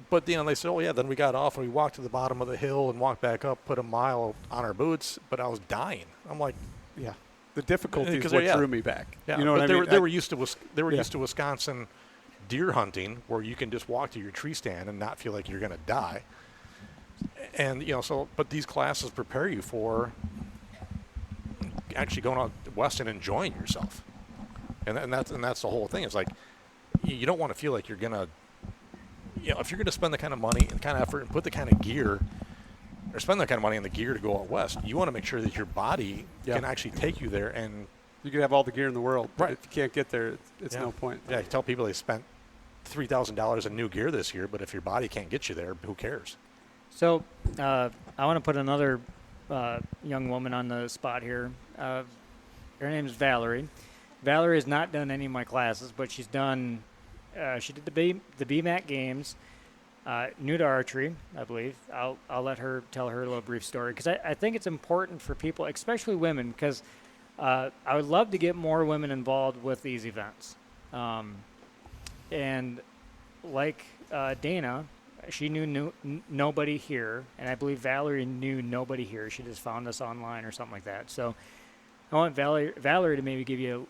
But they said, oh, yeah, then we got off and we walked to the bottom of the hill and walked back up, put a mile on our boots, but I was dying. I'm like,
Yeah. The difficulty is
Because
what
yeah.
drew me back.
yeah.
You know
but
what I mean?
They were used to
Yeah.
used to Wisconsin deer hunting where you can just walk to your tree stand and not feel like you're going to die. And, but these classes prepare you for actually going out west and enjoying yourself. And that's the whole thing. It's like, you don't want to feel like you're going to, if you're going to spend the kind of money and kind of effort and put the kind of gear or spend that kind of money on the gear to go out west, you want to make sure that your body
Yeah.
can actually take you there. And
You can have all the gear in the world, but
Right.
if you can't get there, it's
Yeah.
no point.
yeah, you tell people they spent $3,000 in new gear this year, but if your body can't get you there, who cares?
So I want to put another young woman on the spot here. Her name is Valerie. Valerie has not done any of my classes, but she's done. She did the Bmac games, new to archery, I believe. I'll let her tell her little brief story because I think it's important for people, especially women, because I would love to get more women involved with these events. And like Dana, she knew nobody here, and I believe Valerie knew nobody here. She just found us online or something like that. So I want Valerie to maybe give you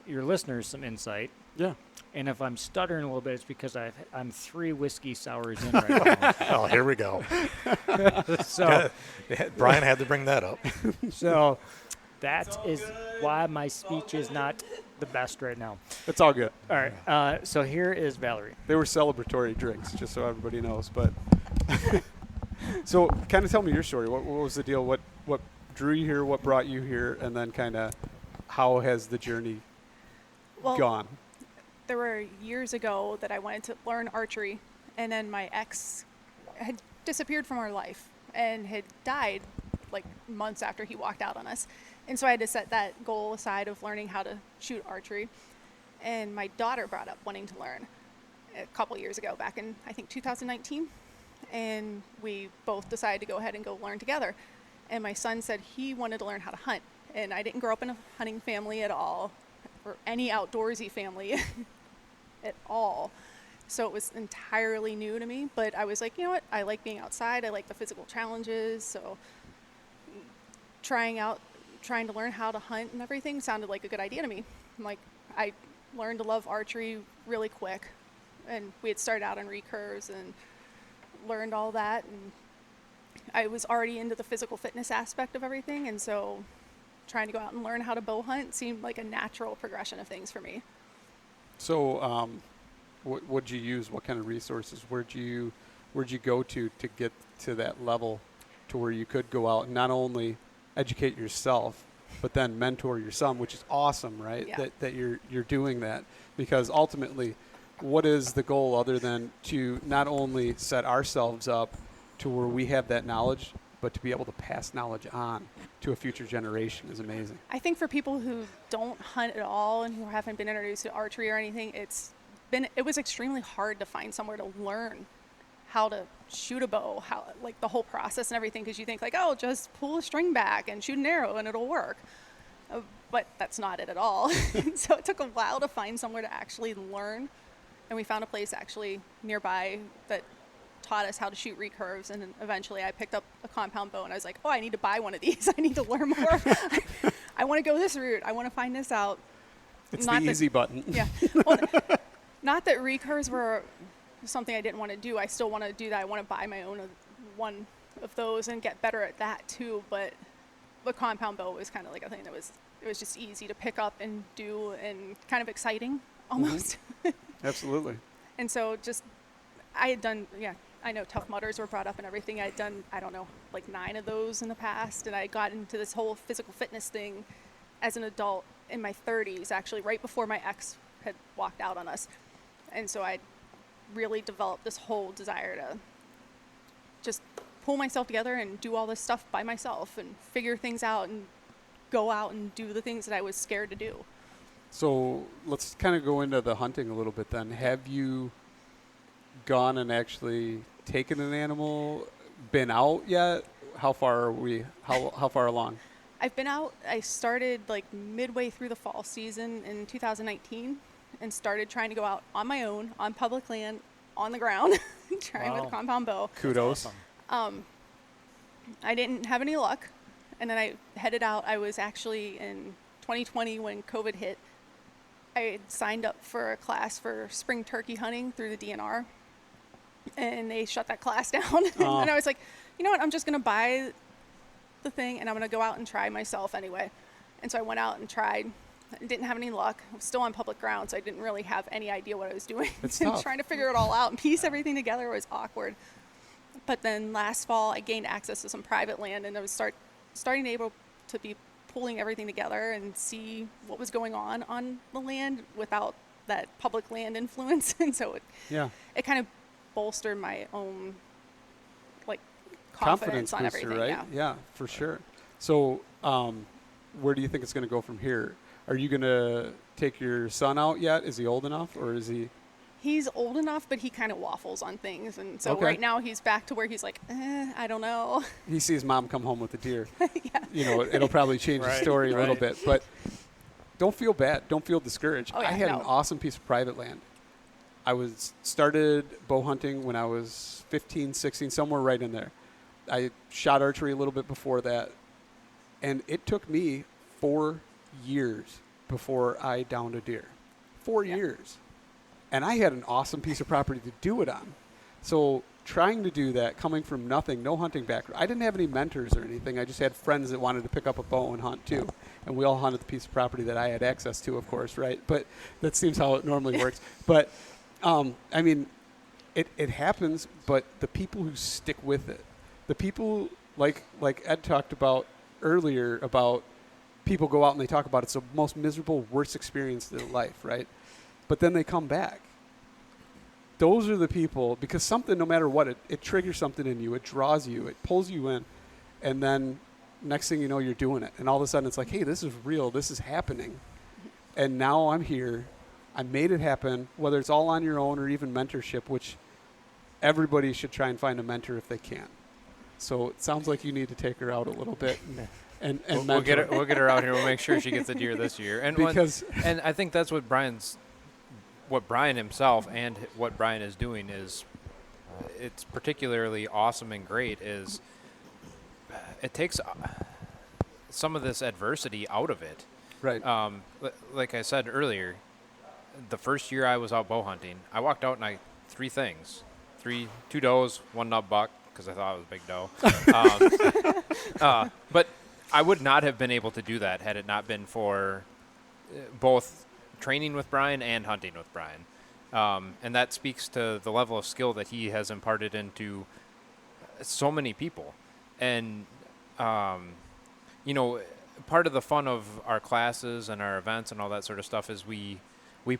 your listeners some insight.
Yeah.
And if I'm stuttering a little bit, it's because I'm 3 whiskey sours in right now.
Oh, here we go.
So,
Brian had to bring that up.
so that is why my speech is not the best right now.
It's all good.
All right. So here is Valerie.
They were celebratory drinks, just so everybody knows. But so, kind of tell me your story. What was the deal? What drew you here? What brought you here? And then, kind of, how has the journey gone?
There were years ago that I wanted to learn archery, and then my ex had disappeared from our life and had died like months after he walked out on us. And so I had to set that goal aside of learning how to shoot archery. And my daughter brought up wanting to learn a couple years ago, back in, I think, 2019. And we both decided to go ahead and go learn together. And my son said he wanted to learn how to hunt. And I didn't grow up in a hunting family at all, or any outdoorsy family at all. So it was entirely new to me. But I was like, you know what? I like being outside. I like the physical challenges. So trying to learn how to hunt and everything sounded like a good idea to me. I learned to love archery really quick. And we had started out on recurves and learned all that. And I was already into the physical fitness aspect of everything. And so trying to go out and learn how to bow hunt seemed like a natural progression of things for me.
So, what'd you use? What kind of resources? Where'd you go to get to that level, to where you could go out and not only educate yourself, but then mentor your son, which is awesome, right?
Yeah.
That you're doing that, because ultimately, what is the goal other than to not only set ourselves up to where we have that knowledge, but to be able to pass knowledge on to a future generation is amazing.
I think for people who don't hunt at all and who haven't been introduced to archery or anything, it's it was extremely hard to find somewhere to learn how to shoot a bow, how like the whole process and everything, because you think like, oh, just pull a string back and shoot an arrow and it'll work. But that's not it at all. So it took a while to find somewhere to actually learn. And we found a place actually nearby that taught us how to shoot recurves. And then eventually I picked up a compound bow and I was like, oh, I need to buy one of these. I need to learn more. I want to go this route. I want to find this out.
It's the easy button.
Yeah. Well, not that recurves were something I didn't want to do. I still want to do that. I want to buy my own one of those and get better at that too. But the compound bow was kind of like a thing that it was just easy to pick up and do and kind of exciting almost.
Absolutely.
And so I had done, I know Tough Mudders were brought up and everything. I'd done, I don't know, like 9 of those in the past. And I got into this whole physical fitness thing as an adult in my 30s, actually right before my ex had walked out on us. And so I really developed this whole desire to just pull myself together and do all this stuff by myself and figure things out and go out and do the things that I was scared to do.
So let's kind of go into the hunting a little bit then. Have you gone and actually taken an animal, been out yet? How far are we? How far along?
I've been out. I started like midway through the fall season in 2019 and started trying to go out on my own, on public land, on the ground, trying with a compound bow.
Kudos.
I didn't have any luck. And then I headed out. I was actually in 2020 when COVID hit. I had signed up for a class for spring turkey hunting through the DNR. And they shut that class down. And I was like, you know what? I'm just going to buy the thing and I'm going to go out and try myself anyway. And so I went out and tried. I didn't have any luck. I was still on public ground, so I didn't really have any idea what I was doing.
It's
and
tough.
Trying to figure it all out and piece everything together was awkward. But then last fall, I gained access to some private land, and I was starting able to be pulling everything together and see what was going on the land without that public land influence. And so it kind of bolstered my own like confidence on
booster,
everything.
Right? Yeah, for sure. So where do you think it's going to go from here? Are you going to take your son out yet? Is he old enough, or is he?
He's old enough, but he kind of waffles on things. And so right now he's back to where he's like, I don't know.
He sees mom come home with a deer. You know, it'll probably change the story a little bit. But don't feel bad. Don't feel discouraged.
Oh, yeah,
I had an awesome piece of private land. I started bow hunting when I was 15, 16, somewhere right in there. I shot archery a little bit before that. And it took me 4 years before I downed a deer. 4 years. And I had an awesome piece of property to do it on. So trying to do that, coming from nothing, no hunting background. I didn't have any mentors or anything. I just had friends that wanted to pick up a bow and hunt too. And we all hunted the piece of property that I had access to, of course, right? But that seems how it normally works. But, I mean, it happens, but the people who stick with it, the people like Ed talked about earlier about people go out and they talk about it's the most miserable, worst experience of their life, right? But then they come back. Those are the people, because something, no matter what, it triggers something in you. It draws you. It pulls you in. And then next thing you know, you're doing it. And all of a sudden it's like, hey, this is real. This is happening. And now I'm here. I made it happen, whether it's all on your own or even mentorship, which everybody should try and find a mentor if they can. So it sounds like you need to take her out a little bit. And
we'll get her out here. We'll make sure she gets a deer this year. And and I think that's what Brian himself and what Brian is doing is, it's particularly awesome and great. Is it takes some of this adversity out of it.
Right.
Like I said earlier, the first year I was out bow hunting, I walked out and 3 things, 2 does, 1 nut buck, because I thought it was a big doe. But I would not have been able to do that had it not been for both training with Brian and hunting with Brian. And that speaks to the level of skill that he has imparted into so many people. And, you know, part of the fun of our classes and our events and all that sort of stuff is we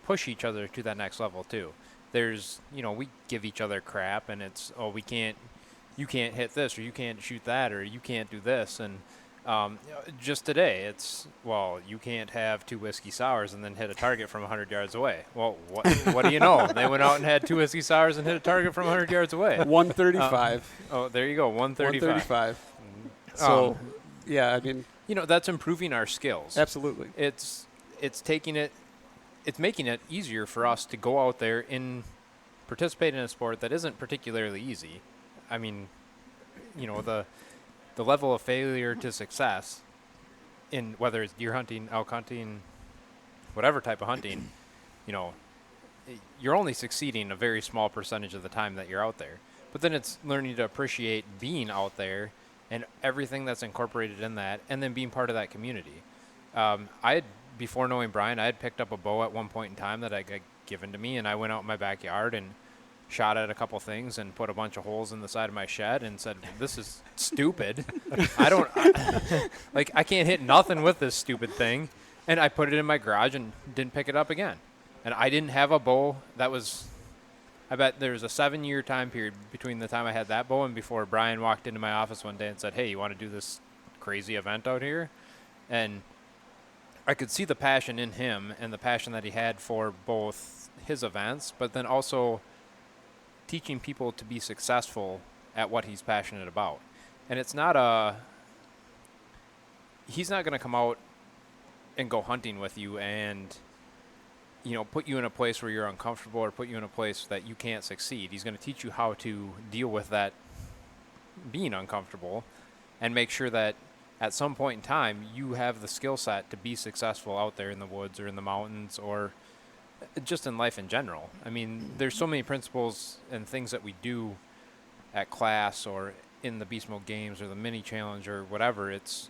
push each other to that next level too. There's, you know, we give each other crap and it's, you can't hit this, or you can't shoot that, or you can't do this. And Just today, it's, well, you can't have 2 whiskey sours and then hit a target from 100 yards away. Well, what do you know? They went out and had 2 whiskey sours and hit a target from 100 yards away.
135.
Oh, there you go, 135.
135. So, yeah, I mean,
that's improving our skills.
absolutely.
It's making it easier for us to go out there and participate in a sport that isn't particularly easy. I mean, the level of failure to success in whether it's deer hunting, elk hunting, whatever type of hunting, you're only succeeding a very small percentage of the time that you're out there. But then it's learning to appreciate being out there and everything that's incorporated in that, and then being part of that community. Before knowing Brian, I had picked up a bow at one point in time that I got given to me, and I went out in my backyard and shot at a couple things and put a bunch of holes in the side of my shed and said, this is stupid. I can't hit nothing with this stupid thing. And I put it in my garage and didn't pick it up again. And I didn't have a bow I bet there was a 7-year time period between the time I had that bow and before Brian walked into my office one day and said, hey, you want to do this crazy event out here? And I could see the passion in him and the passion that he had for both his events, but then also teaching people to be successful at what he's passionate about. And it's not he's not going to come out and go hunting with you and, put you in a place where you're uncomfortable or put you in a place that you can't succeed. He's going to teach you how to deal with that being uncomfortable and make sure that at some point in time you have the skill set to be successful out there in the woods or in the mountains or just in life in general. I mean, there's so many principles and things that we do at class or in the Beast Mode games or the mini challenge or whatever. It's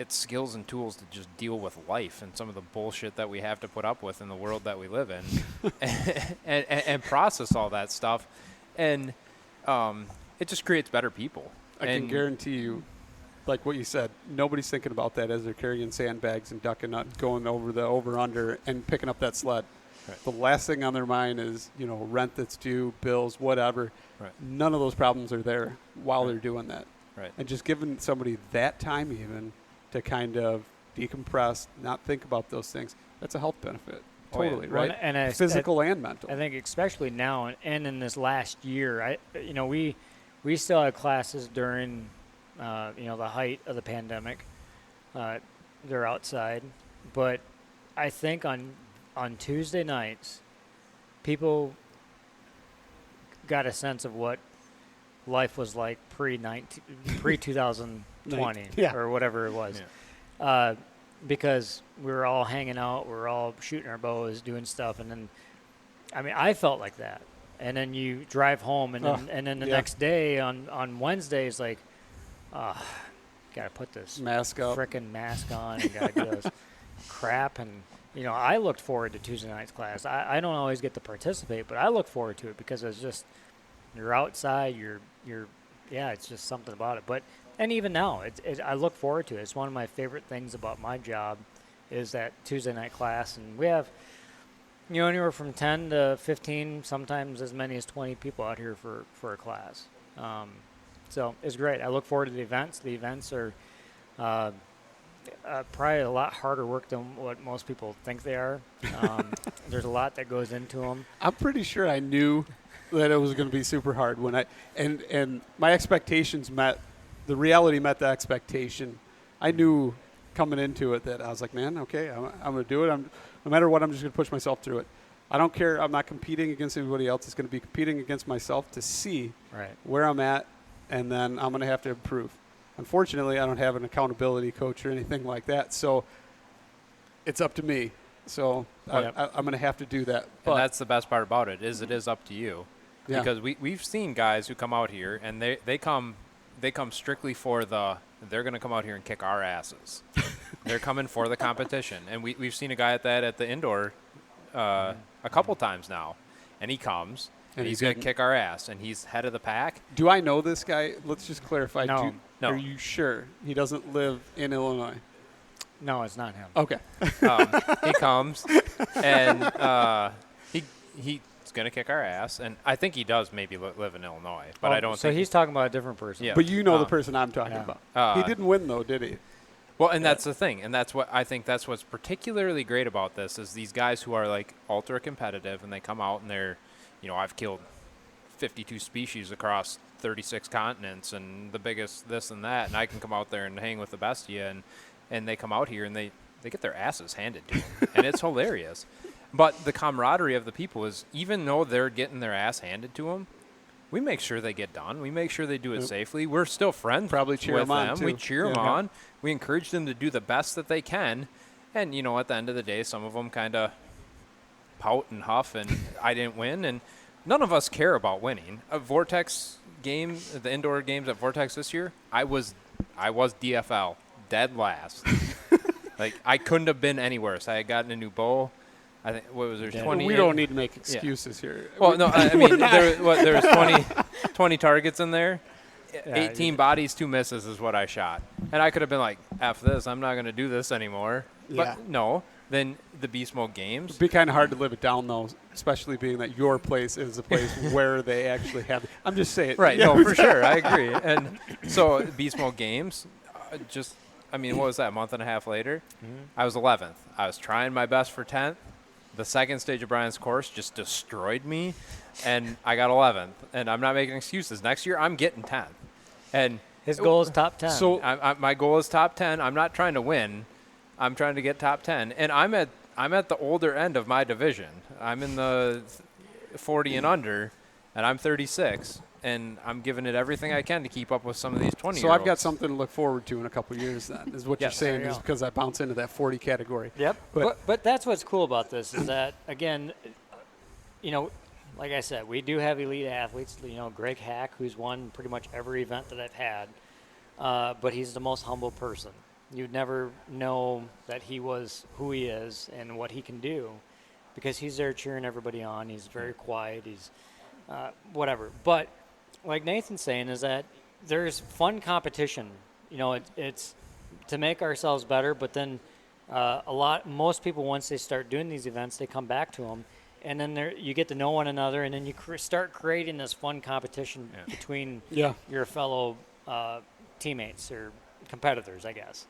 skills and tools to just deal with life and some of the bullshit that we have to put up with in the world that we live in and process all that stuff. And it just creates better people.
I can guarantee you, like what you said, nobody's thinking about that as they're carrying sandbags and ducking up, going over the over-under and picking up that sled. Right. The last thing on their mind is, rent that's due, bills, whatever. Right. None of those problems are there while they're doing that. Right. And just giving somebody that time even to kind of decompress, not think about those things, that's a health benefit. Totally, right?
Well, and
physical and mental.
I think especially now and in this last year, we still had classes during the height of the pandemic. They're outside. But I think on Tuesday nights, people got a sense of what life was like pre-2020 or whatever it was. Yeah. Because we were all hanging out, we were all shooting our bows, doing stuff. And then, I felt like that. And then you drive home, and then the next day on Wednesday is like, gotta put this
mask up,
frickin' mask on, and gotta do this crap. And I looked forward to Tuesday night's class. I don't always get to participate, but I look forward to it because it's just you're outside, it's just something about it. But and even now, I look forward to it. It's one of my favorite things about my job is that Tuesday night class, and we have anywhere from 10 to 15, sometimes as many as 20 people out here for a class. So it's great. I look forward to the events. The events are probably a lot harder work than what most people think they are. There's a lot that goes into them.
I'm pretty sure I knew that it was going to be super hard when and my expectations met, the reality met the expectation. I knew coming into it that I was like, man, okay, I'm going to do it. No matter what, I'm just going to push myself through it. I don't care. I'm not competing against anybody else. It's going to be competing against myself to see where I'm at, and then I'm going to have to improve. Unfortunately, I don't have an accountability coach or anything like that, so it's up to me. So I'm going to have to do that. But
and that's the best part about it is up to you. Yeah. Because we've seen guys who come out here, and they come strictly for they're going to come out here and kick our asses. They're coming for the competition. And we've seen a guy at the indoor a couple times now. And he comes, and he's going to kick our ass, and he's head of the pack.
Do I know this guy? Let's just clarify.
No.
Are you sure he doesn't live in Illinois?
No, it's not him.
Okay.
He comes, and he going to kick our ass. And I think he does maybe live in Illinois, but I don't
So
think
he's talking about a different person.
Yeah.
But you know the person I'm talking
Yeah.
about. He didn't win, though, did he?
Well, and that's the thing, and that's what I think that's what's particularly great about this is these guys who are like ultra competitive, and they come out and they're, I've killed 52 species across 36 continents and the biggest this and that, and I can come out there and hang with the best of you, and they come out here and they get their asses handed to them, and it's hilarious. But the camaraderie of the people is, even though they're getting their ass handed to them, we make sure they get done. We make sure they do it safely. We're still friends.
Probably cheer
with
them on,
them.
too.
We cheer them on. We encourage them to do the best that they can. And, at the end of the day, some of them kind of pout and huff, and I didn't win. And none of us care about winning. A Vortex game, the indoor games at Vortex this year, I was DFL, dead last. I couldn't have been any worse. I had gotten a new bow. I think, what was there, 20?
We don't need to make excuses here.
Well, no, I mean, there was 20 targets in there.
Yeah,
18 bodies, 2 misses is what I shot. And I could have been like, F this, I'm not going to do this anymore.
Yeah.
But no, then the Beast Mode games.
It'd be kind of hard to live it down, though, especially being that your place is the place where they actually have it. I'm just saying.
Right, no, for sure, I agree. And so Beast Mode games, what was that, a month and a half later?
Mm-hmm.
I was 11th. I was trying my best for 10th. The second stage of Brian's course just destroyed me, and I got 11th. And I'm not making excuses. Next year, I'm getting 10th. And
His goal is top 10.
So
my goal is top 10. I'm not trying to win. I'm trying to get top 10. And I'm at the older end of my division. I'm in the 40 and under, and I'm 36. And I'm giving it everything I can to keep up with some of these 20-year-olds.
So I've got something to look forward to in a couple of years then, is what
Yes.
you're saying,
There you
is
go.
because I bounce into that 40 category.
Yep.
But-
But that's what's cool about this is that, again, like I said, we do have elite athletes. Greg Hack, who's won pretty much every event that I've had, but he's the most humble person. You'd never know that he was who he is and what he can do because he's there cheering everybody on. He's very quiet. He's whatever. But like Nathan's saying is that there's fun competition. It's to make ourselves better, but then most people, once they start doing these events, they come back to them, and then you get to know one another, and then you start creating this fun competition between your fellow teammates or competitors, I guess.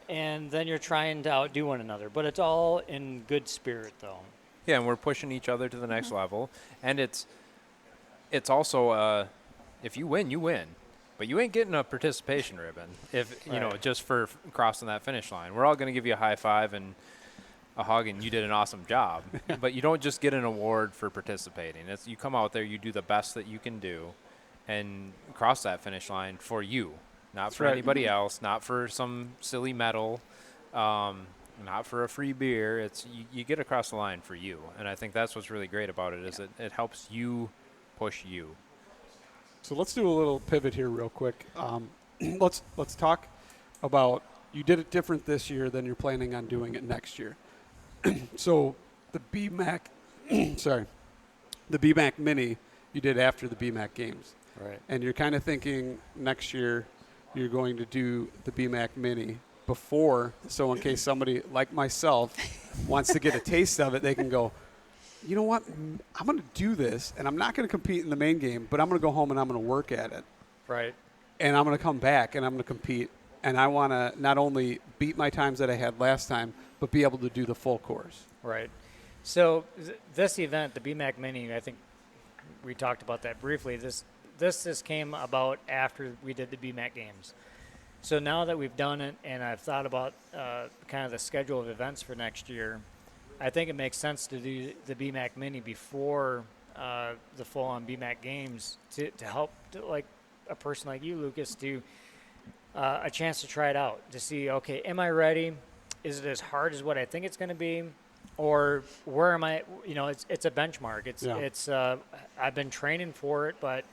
And then you're trying to outdo one another, but it's all in good spirit, though.
Yeah, and we're pushing each other to the next level. And it's also, if you win, you win. But you ain't getting a participation ribbon just for crossing that finish line. We're all going to give you a high five and a hug, and you did an awesome job. But you don't just get an award for participating. You come out there, you do the best that you can do, and cross that finish line for you, not for anybody else, not for some silly medal, not for a free beer. It's you get across the line for you, and I think that's what's really great about it is it helps you push you.
So let's do a little pivot here real quick. Let's talk about, you did it different this year than you're planning on doing it next year. So the Bmac, the Bmac Mini you did after the Bmac games.
Right.
And you're kind of thinking next year you're going to do the Bmac Mini before, so in case somebody like myself wants to get a taste of it, they can go, you know what, I'm going to do this, and I'm not going to compete in the main game, but I'm going to go home and I'm going to work at it.
Right.
And I'm going to come back and I'm going to compete, and I want to not only beat my times that I had last time, but be able to do the full course.
Right. So this event, the Bmac Mini, I think we talked about that briefly. This came about after we did the Bmac games. So now that we've done it and I've thought about kind of the schedule of events for next year, I think it makes sense to do the Bmac Mini before the full-on Bmac games to help like a person like you, Lucas, to a chance to try it out, to see, okay, am I ready? Is it as hard as what I think it's going to be? Or where am I? It's a benchmark. It's I've been training for it, but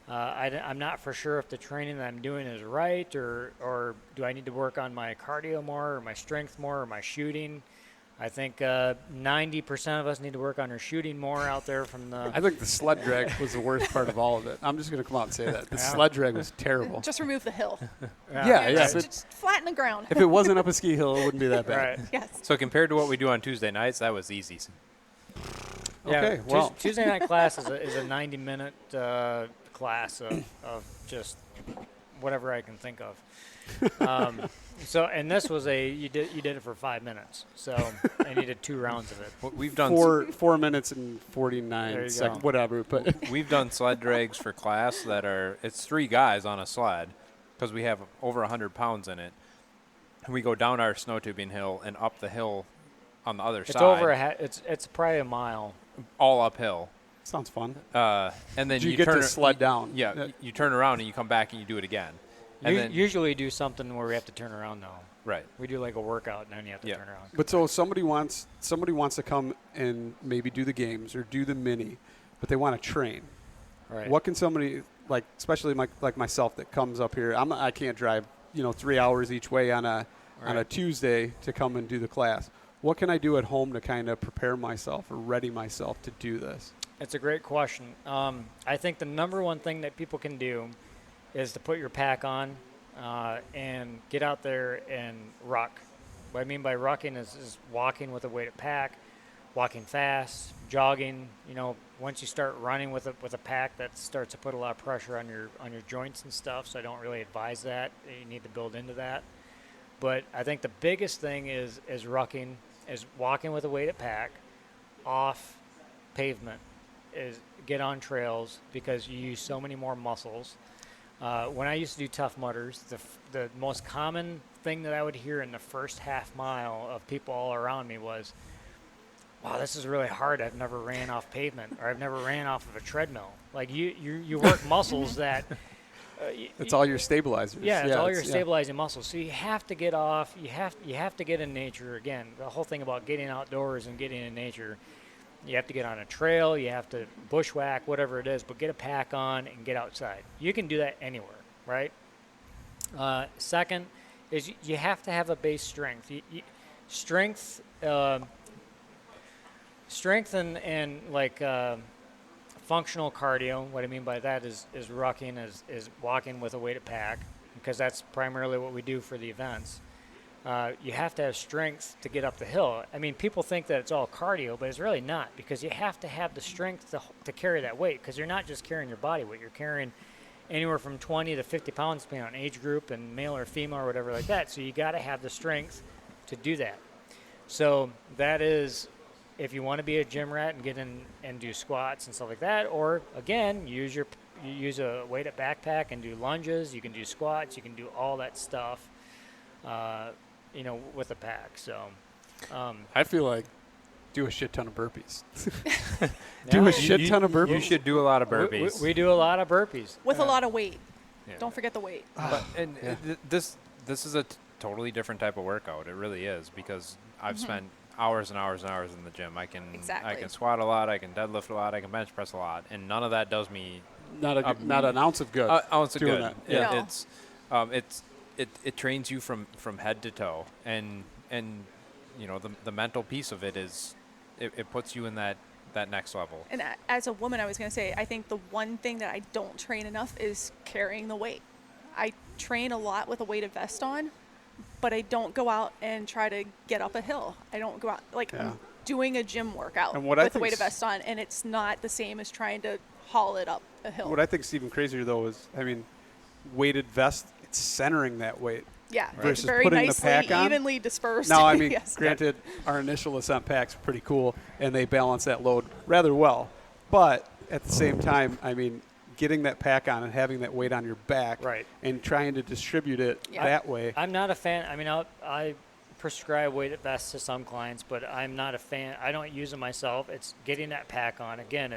I'm not for sure if the training that I'm doing is right, or do I need to work on my cardio more, or my strength more, or my shooting. I think 90% of us need to work on our shooting more out there from the.
I think the sled drag was the worst part of all of it. I'm just going to come out and say that. The sled drag was terrible.
Just remove the hill.
Yeah.
Just flatten the ground.
If it wasn't up a ski hill, it wouldn't be that bad.
Right.
Yes.
So compared to what we do on Tuesday nights, that was easy.
Okay, well.
Tuesday night class is a 90-minute class of just whatever I can think of. So, and this was you did it for 5 minutes. So I needed 2 rounds of it.
We've done
4 minutes and 49 seconds, whatever. But
we've done sled drags for class that it's 3 guys on a sled because we have over 100 pounds in it. And we go down our snow tubing hill and up the hill on the other side.
It's probably a mile.
All uphill.
sounds fun.
And then
you get
turn
to sled down.
Yeah, you turn around and you come back and you do it again. And then
usually do something where we have to turn around though.
Right.
We do like a workout and then you have to turn around.
But so somebody wants to come and maybe do the games or do the mini, but they want to train.
Right.
What can somebody like, especially like myself, that comes up here? I can't drive 3 hours each way on a Tuesday to come and do the class. What can I do at home to kind of prepare myself or ready myself to do this?
It's a great question. I think the number one thing that people can do is to put your pack on and get out there and ruck. What I mean by rucking is walking with a weighted pack, walking fast, jogging. Once you start running with a pack, that starts to put a lot of pressure on your joints and stuff. So I don't really advise that. You need to build into that. But I think the biggest thing is rucking, is walking with a weighted pack off pavement, is get on trails because you use so many more muscles. When I used to do Tough Mudders, the most common thing that I would hear in the first half mile of people all around me was, wow, this is really hard. I've never ran off pavement, or I've never ran off of a treadmill. Like you work muscles that
it's all your stabilizers.
Yeah, it's all your stabilizing muscles. So you have to get off. You have to get in nature. Again, the whole thing about getting outdoors and getting in nature, you have to get on a trail. You have to bushwhack, whatever it is, but get a pack on and get outside. You can do that anywhere, right? Second is you have to have a base strength. Strength and like functional cardio. What I mean by that is rucking, is walking with a weighted pack, because that's primarily what we do for the events. You have to have strength to get up the hill. I mean, people think that it's all cardio, but it's really not, because you have to have the strength to carry that weight, because you're not just carrying your body weight. You're carrying anywhere from 20 to 50 pounds, depending on age group and male or female or whatever like that. So you got to have the strength to do that. So that is, if you want to be a gym rat and get in and do squats and stuff like that, or again, you use a weighted backpack and do lunges. You can do squats. You can do all that stuff. With a pack. So
I feel like do a shit ton of burpees. Do a shit ton of burpees.
You should do a lot of burpees.
We do a lot of burpees.
With a lot of weight.
Yeah.
Don't forget the weight.
This is a totally different type of workout. It really is, because I've spent hours and hours and hours in the gym. I can squat a lot. I can deadlift a lot. I can bench press a lot, and none of that does me
not an ounce of good.
Ounce of good.
That.
Yeah. No. It trains you from head to toe, and the mental piece of it is it puts you in that next level.
And as a woman, I was going to say, I think the one thing that I don't train enough is carrying the weight. I train a lot with a weighted vest on, but I don't go out and try to get up a hill. I don't go out I'm doing a gym workout with a weighted vest on, and it's not the same as trying to haul it up a hill.
What I think is even crazier though is, weighted vest, it's centering that weight.
Yeah,
versus
it's very
putting
nicely,
the pack on.
evenly dispersed.
Now,
Yes.
Granted, our initial ascent packs are pretty cool, and they balance that load rather well. But at the same time, getting that pack on and having that weight on your back,
right,
and trying to distribute it that way.
I'm not a fan. I prescribe weighted vests to some clients, but I'm not a fan. I don't use them myself. It's getting that pack on. Again,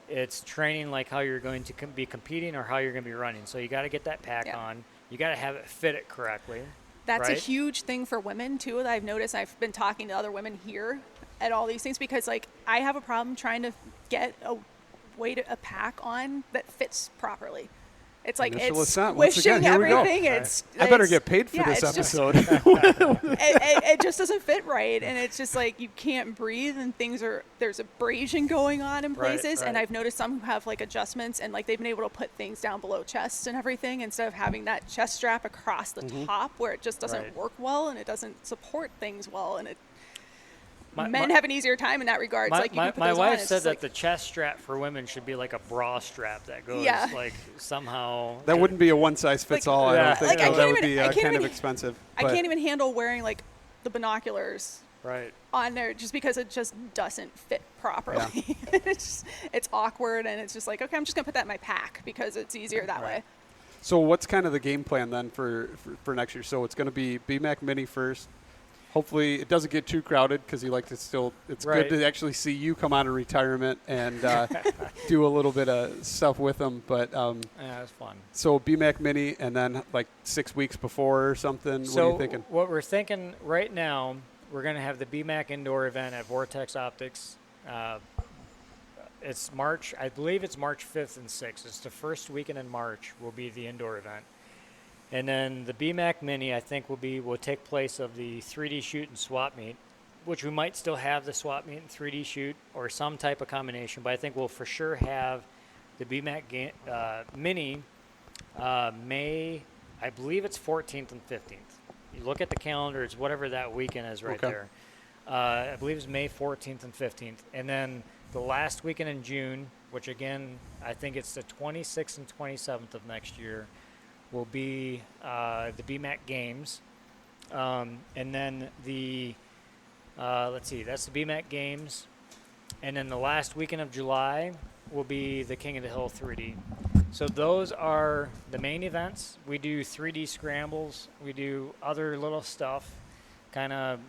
it's training like how you're going to be competing or how you're going to be running. So you got to get that pack on. You got to have it fit it correctly.
That's a huge thing for women too, that I've noticed. I've been talking to other women here at all these things, because I have a problem trying to get a pack on that fits properly. It's like
initial
it's
ascent.
squishing everything.
I better get paid for this episode.
It just doesn't fit right, and it's just like you can't breathe, and there's abrasion going on in places.
Right.
And I've noticed some who have adjustments, and they've been able to put things down below chest and everything, instead of having that chest strap across the top, where it just doesn't work well and it doesn't support things well, and men have an easier time in that regard.
My,
Like you can put
my
those
wife
on, it's
said
just
that
like,
the chest strap for women should be like a bra strap that goes
Yeah.
like somehow.
That wouldn't be a one size fits all. I
yeah.
don't think.
Like, I
that
can't
would
even-
be
I can't
kind of
even-
expensive.
I
but-
can't even handle wearing like the binoculars
Right.
on there just because it just doesn't fit properly. It's awkward, and it's just like, okay, I'm just gonna put that in my pack because it's easier that way.
So what's kind of the game plan then for next year? So it's going to be Bmac Mini first. Hopefully it doesn't get too crowded because you like to still. It's
Right.
good to actually see you come out of retirement and do a little bit of stuff with them. But
Yeah, it's fun.
so Bmac Mini, and then like 6 weeks before or something.
So
what are you thinking?
what we're thinking right now, we're going to have the Bmac indoor event at Vortex Optics. It's March, I believe it's March 5th and 6th. It's the first weekend in March will be the indoor event. And then the Bmac Mini, I think, will take place of the 3D shoot and swap meet, which we might still have the swap meet and 3D shoot or some type of combination, but I think we'll for sure have the Bmac Mini May, I believe it's 14th and 15th. You look at the calendar, it's whatever that weekend is right
Okay.
there. I believe it's May 14th and 15th. And then the last weekend in June, which again, I think it's the 26th and 27th of next year, will be the Bmac Games. And then the, let's see, that's the Bmac Games. And then the last weekend of July will be the King of the Hill 3D. So those are the main events. We do 3D scrambles. We do other little stuff, kind of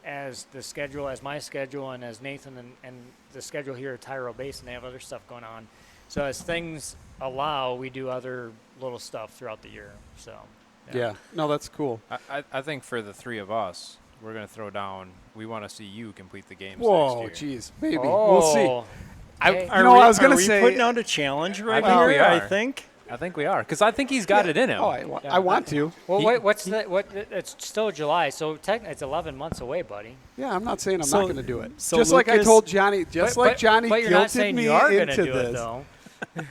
as the schedule, as my schedule, and as Nathan and the schedule here at Tyrol Basin, they have other stuff going on. So as things allow, we do other little stuff throughout the year. So
Yeah. No, that's cool.
I think for the three of us, we're going to throw down. We want to see you complete the games
Whoa,
next year.
jeez, maybe we'll see.
Oh,
I,
hey.
you know, I was
Are
gonna
we
say.
putting out a challenge right
think
here?
we
I
are.
think.
I think we are, because I think he's got it in him.
Oh, I want to.
Well,
He-
wait, what's the what? It's still July, so technically it's 11 months away, buddy.
Yeah, I'm not saying I'm
So-
not going to do it.
so
Just like I
Lucas-
told Johnny, Johnny
but you're not
guilted
saying
me
you are gonna
into
do
this.
it though.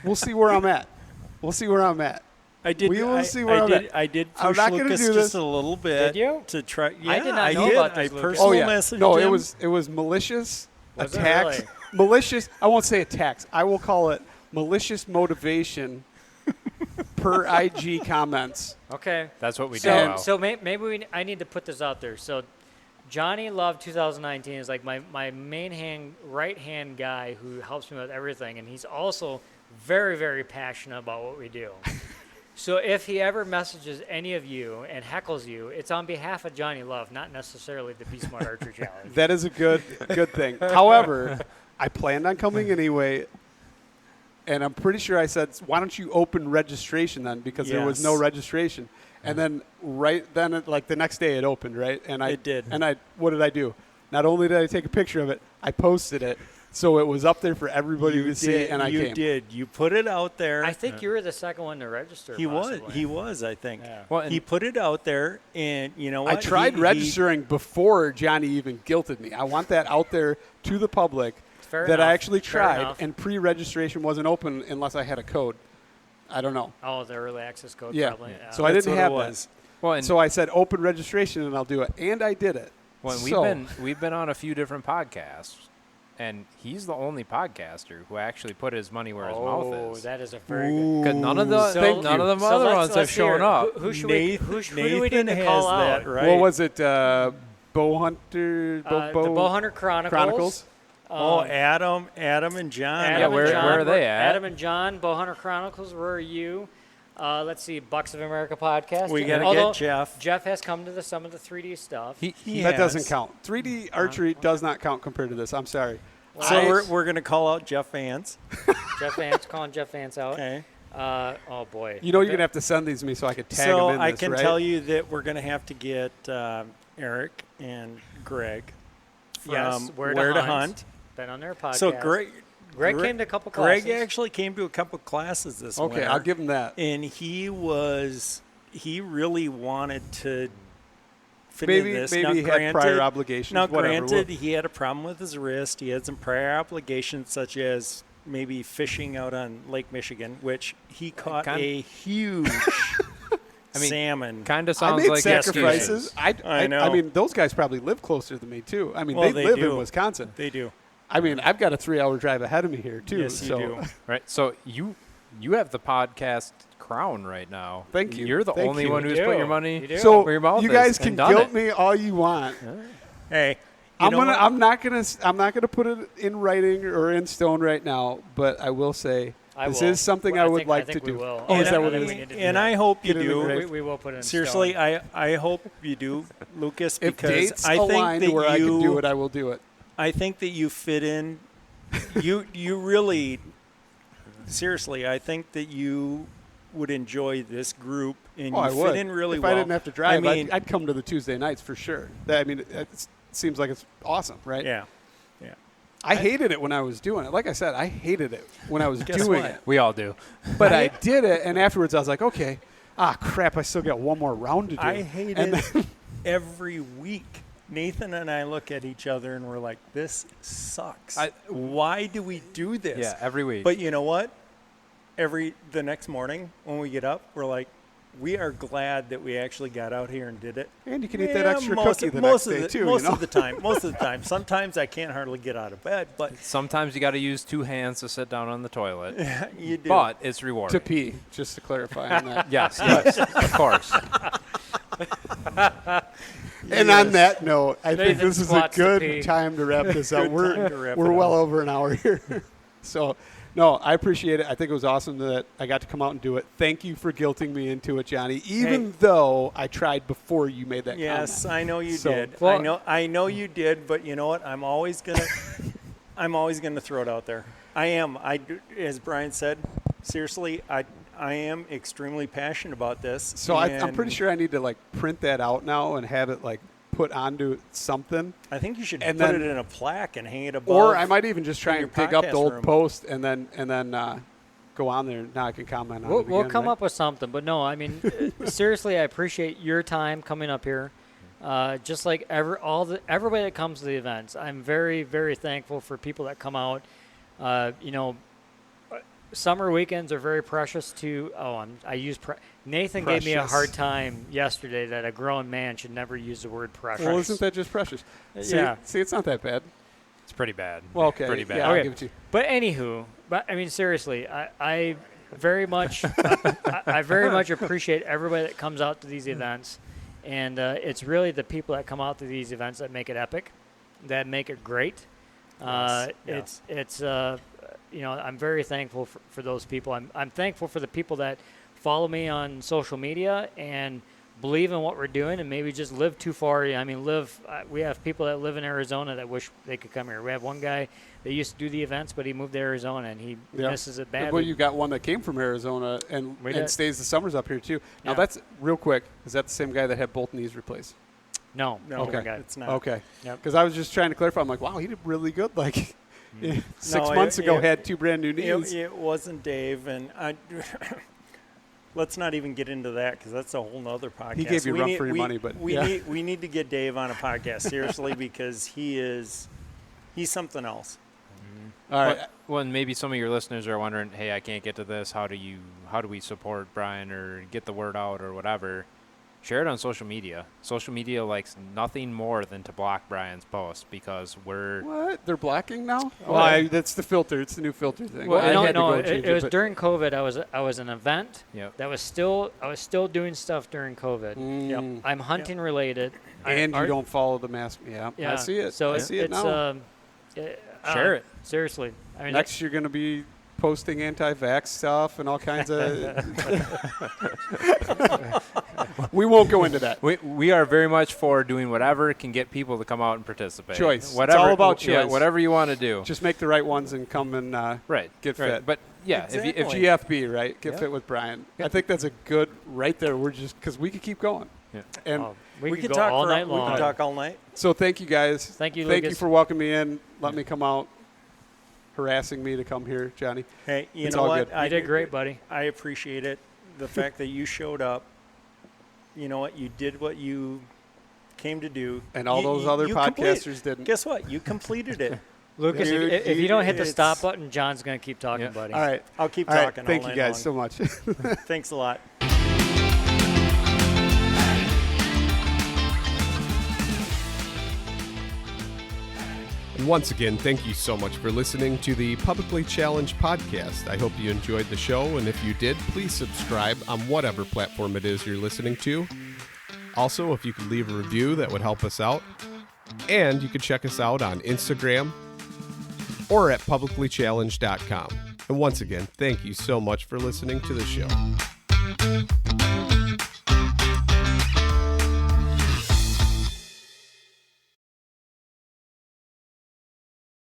We'll see where I'm at. We'll see where I'm at.
I did.
We will
I,
see where
I
I'm
did.
at.
I did
I'm
push
not gonna
Lucas
do
just
this.
a little bit.
Did you?
To try? Yeah,
did not know
did.
about this,
I
Lucas.
personal
Oh yeah.
messaged
No,
him.
it was malicious
Was it
attacks.
really?
Malicious. I won't say attacks. I will call it malicious motivation per IG comments.
Okay.
That's what we do.
So,
now.
so maybe I need to put this out there. So, Johnny Love 2019 is like my main right hand guy who helps me with everything, and he's also very, very passionate about what we do. So if he ever messages any of you and heckles you, it's on behalf of Johnny Love, not necessarily the Beast Mode Archery Challenge.
That is a good thing. However, I planned on coming anyway, and I'm pretty sure I said, "Why don't you open registration then?" Because there was no
Yes.
registration. And then like the next day, it opened, right? And
It did.
And what did I do? Not only did I take a picture of it, I posted it, so it was up there for everybody to see, and I
you
came.
did. You put it out there.
I think you were the second one to register.
He was.
possibly.
He was. I think.
Yeah.
Well, and-
he put it out there, and you know
I
what?
tried
He-
registering before Johnny even guilted me. I want that out there to the public
Fair
that I
enough.
actually
Fair
tried,
enough.
and pre-registration wasn't open unless I had a code. I don't know.
Oh, the early access code.
Yeah.
Probably.
So I
That's
didn't
what
have
it
that.
was.
well, and
So I said open registration and I'll do it, and I did it.
when
So-
we've been on a few different podcasts, and he's the only podcaster who actually put his money where his mouth
Oh,
is.
that is a very good.
Because none of the
So-
none of them
So
other
let's-
ones have
let's hear
shown
it.
up.
Who should we? Who do we
Nathan
need to
has
call
that
out?
right.
What was it? Bow Hunter?
The Bowhunter Chronicles.
Oh, Adam and John.
Adam
Yeah,
and
where
John,
are they at?
Adam and John, Bowhunter Chronicles. Where are you? Let's see, Bucks of America podcast.
We gotta
Although
get Jeff.
Jeff has come to some of the 3D stuff.
He
That
has.
doesn't count. 3D archery does not count compared to this. I'm sorry.
So
Nice.
we're gonna call out Jeff Vance.
Jeff Vance, calling Jeff Vance out.
Okay.
Oh boy.
You know you're gonna have to send these to me so I could tag
So
them in
I
this,
can
right?
tell you that we're gonna have to get Eric and Greg from
Yes, Where to Hunt. Been on their podcast.
So Greg
came to a couple classes.
Greg actually came to a couple classes this
Okay,
winter.
I'll give him that.
And he really wanted to fit
Maybe
in this.
maybe
now,
he had prior obligations.
Now,
whatever.
granted, he had a problem with his wrist. He had some prior obligations, such as maybe fishing out on Lake Michigan, which he caught
Kind-
a huge salmon.
Kind of
I
sounds
made
like
sacrifices.
excuses.
I
know.
mean, those guys probably live closer than me too. I mean,
Well,
they
they
live
do.
in Wisconsin.
They do.
I mean, I've got a 3-hour drive ahead of me here too.
Yes, you
so
do.
Right. So you have the podcast crown right now.
Thank you.
You're the
Thank
only
you.
one
You
who's
do.
put your
You
money
do.
So
where your mouth
you
is
guys
and
can
done
guilt
it.
me all you want.
Hey,
I'm not gonna put it in writing or in stone right now, but I will say this is something I would like to
we
do.
will.
Oh, is that what
I
it
think
is?
we need to do
and
that.
I hope you
Get in the
do.
grave.
We will put it in
Seriously,
stone.
I hope you do, Lucas,
If
because
dates
I think
align
that
to where I
you
can do it, I will do it.
I think that you fit in. you really, seriously, I think that you would enjoy this group and
Oh,
you
I
fit
would.
in really
if
well.
I didn't have to drive,
I mean,
I'd come to the Tuesday nights for sure. I mean, it seems like it's awesome, right?
yeah.
I hated it when I was doing it. Like I said, I hated it when I was
Guess
doing
what?
it.
We all do.
But I did it, and afterwards I was like, okay, crap, I still got one more round to do.
I hate
And
it every week. Nathan and I look at each other and we're like, this sucks. Why do we do this?
Yeah, every week.
But you know what? The next morning when we get up, we're like, we are glad that we actually got out here and did it.
And you can eat that extra
most
cookie the
of-
next
most of
day
the-
too.
Most
you know?
of the time. Most of the time. Sometimes I can't hardly get out of bed, but
Sometimes you got to use 2 hands to sit down on the toilet.
you do.
But it's rewarding.
to pee, just to clarify on that.
Yes, of course.
And on that note, I think
Nathan
this is a
squats to pee.
good time to wrap this up.
Good time to wrap
We're
it
well
up.
over an hour here. So, no, I appreciate it. I think it was awesome that I got to come out and do it. Thank you for guilting me into it, Johnny, even though I tried before you made that
Yes,
comment.
I know you
So-
did.
Well-
I know you did, but you know what? I'm always gonna throw it out there. I am. As Brian said, seriously, I am extremely passionate about this.
So I'm pretty
and
sure I need to like print that out now and have it like put onto something.
I think you should
and
put
then-
it in a plaque and hang it above.
Or I might even just try
in
and
your
dig up the
podcast
old
room.
post and then go on there. Now I can comment on it.
We'll
again,
come
right?
up with something, but no, I mean, seriously, I appreciate your time coming up here. Just like everybody that comes to the events, I'm very, very thankful for people that come out. Summer weekends are very precious to. Nathan gave me a
Precious.
hard time yesterday that a grown man should never use the word precious.
Well, isn't that just precious?
Yeah.
See, it's not that bad.
It's pretty bad.
Well, okay.
Pretty bad.
Yeah, I'll
Okay.
give it to you.
But anywho, I mean, seriously, I very much, I very much appreciate everybody that comes out to these events, and it's really the people that come out to these events that make it epic, that make it great.
Yes.
It's I'm very thankful for those people. I'm thankful for the people that follow me on social media and believe in what we're doing and maybe just live too far. I mean, we have people that live in Arizona that wish they could come here. We have one guy that used to do the events, but he moved to Arizona and he misses it badly.
Well, you got one that came from Arizona and
We did.
stays the summers up here too. Now
Yeah.
that's real quick. Is that the same guy that had both knees replaced?
No,
No,
Okay.
guy.
it's not.
Okay.
Yep.
Because I was just trying to clarify. I'm like, wow, he did really good. Like 6
No,
months ago,
it-
had 2 brand new knees.
It wasn't Dave, and let's not even get into that because that's a whole nother podcast.
He gave you
We
run
need-
for your
we-
money, but
we
yeah.
need to get Dave on a podcast seriously because he's something else.
All right.
Well, and maybe some of your listeners are wondering, hey, I can't get to this. How do we support Brian or get the word out or whatever? Share it on social media. Social media likes nothing more than to block Brian's post because we're
What? They're blocking now?
Well,
That's the filter. It's the new filter thing.
Well,
I
no,
had to go
it
change
was
but-
during COVID. I was an event
Yep.
that was still I was still doing stuff during COVID.
Mm.
I'm hunting related.
And you don't follow the mask. Yeah,
Yeah,
I see it.
So
I see it
it's
now.
Share it.
Seriously. I mean,
Next, you're going to be posting anti-vax stuff and all kinds of. We won't go into that.
We are very much for doing whatever can get people to come out and participate.
Choice. It's
Whatever,
all about
Yeah,
choice.
whatever you want to do.
Just make the right ones and come and
Right.
get
right.
fit.
But yeah,
Exactly.
if you
GFB, right? Get
Yeah.
fit with Brian. I think that's a good right there. We're just because we could keep going.
Yeah.
And
we
could
could go
talk
all
for
night
We
long.
can talk all night.
so thank you guys.
Thank you,
Thank you
Lucas.
for welcoming me in. Let me come out. Harassing me to come here, Johnny.
Hey, you
It's
know
all
what?
good.
You did great, buddy.
I appreciate it. The fact that you showed up. You know what? You did what you came to do.
And all
You-
those
you-
other
you
podcasters didn't.
Guess what? You completed it.
Lucas,
Dude,
if you don't hit the
it's-
stop button, John's going to keep talking,
Yeah.
buddy.
All right.
I'll keep
All right.
talking.
Thank
all
you
night
guys
long.
so much.
Thanks a lot.
And once again, thank you so much for listening to the Publicly Challenged podcast. I hope you enjoyed the show, and if you did, please subscribe on whatever platform it is you're listening to. Also, if you could leave a review, that would help us out. And you can check us out on Instagram or at publiclychallenged.com. And once again, thank you so much for listening to the show.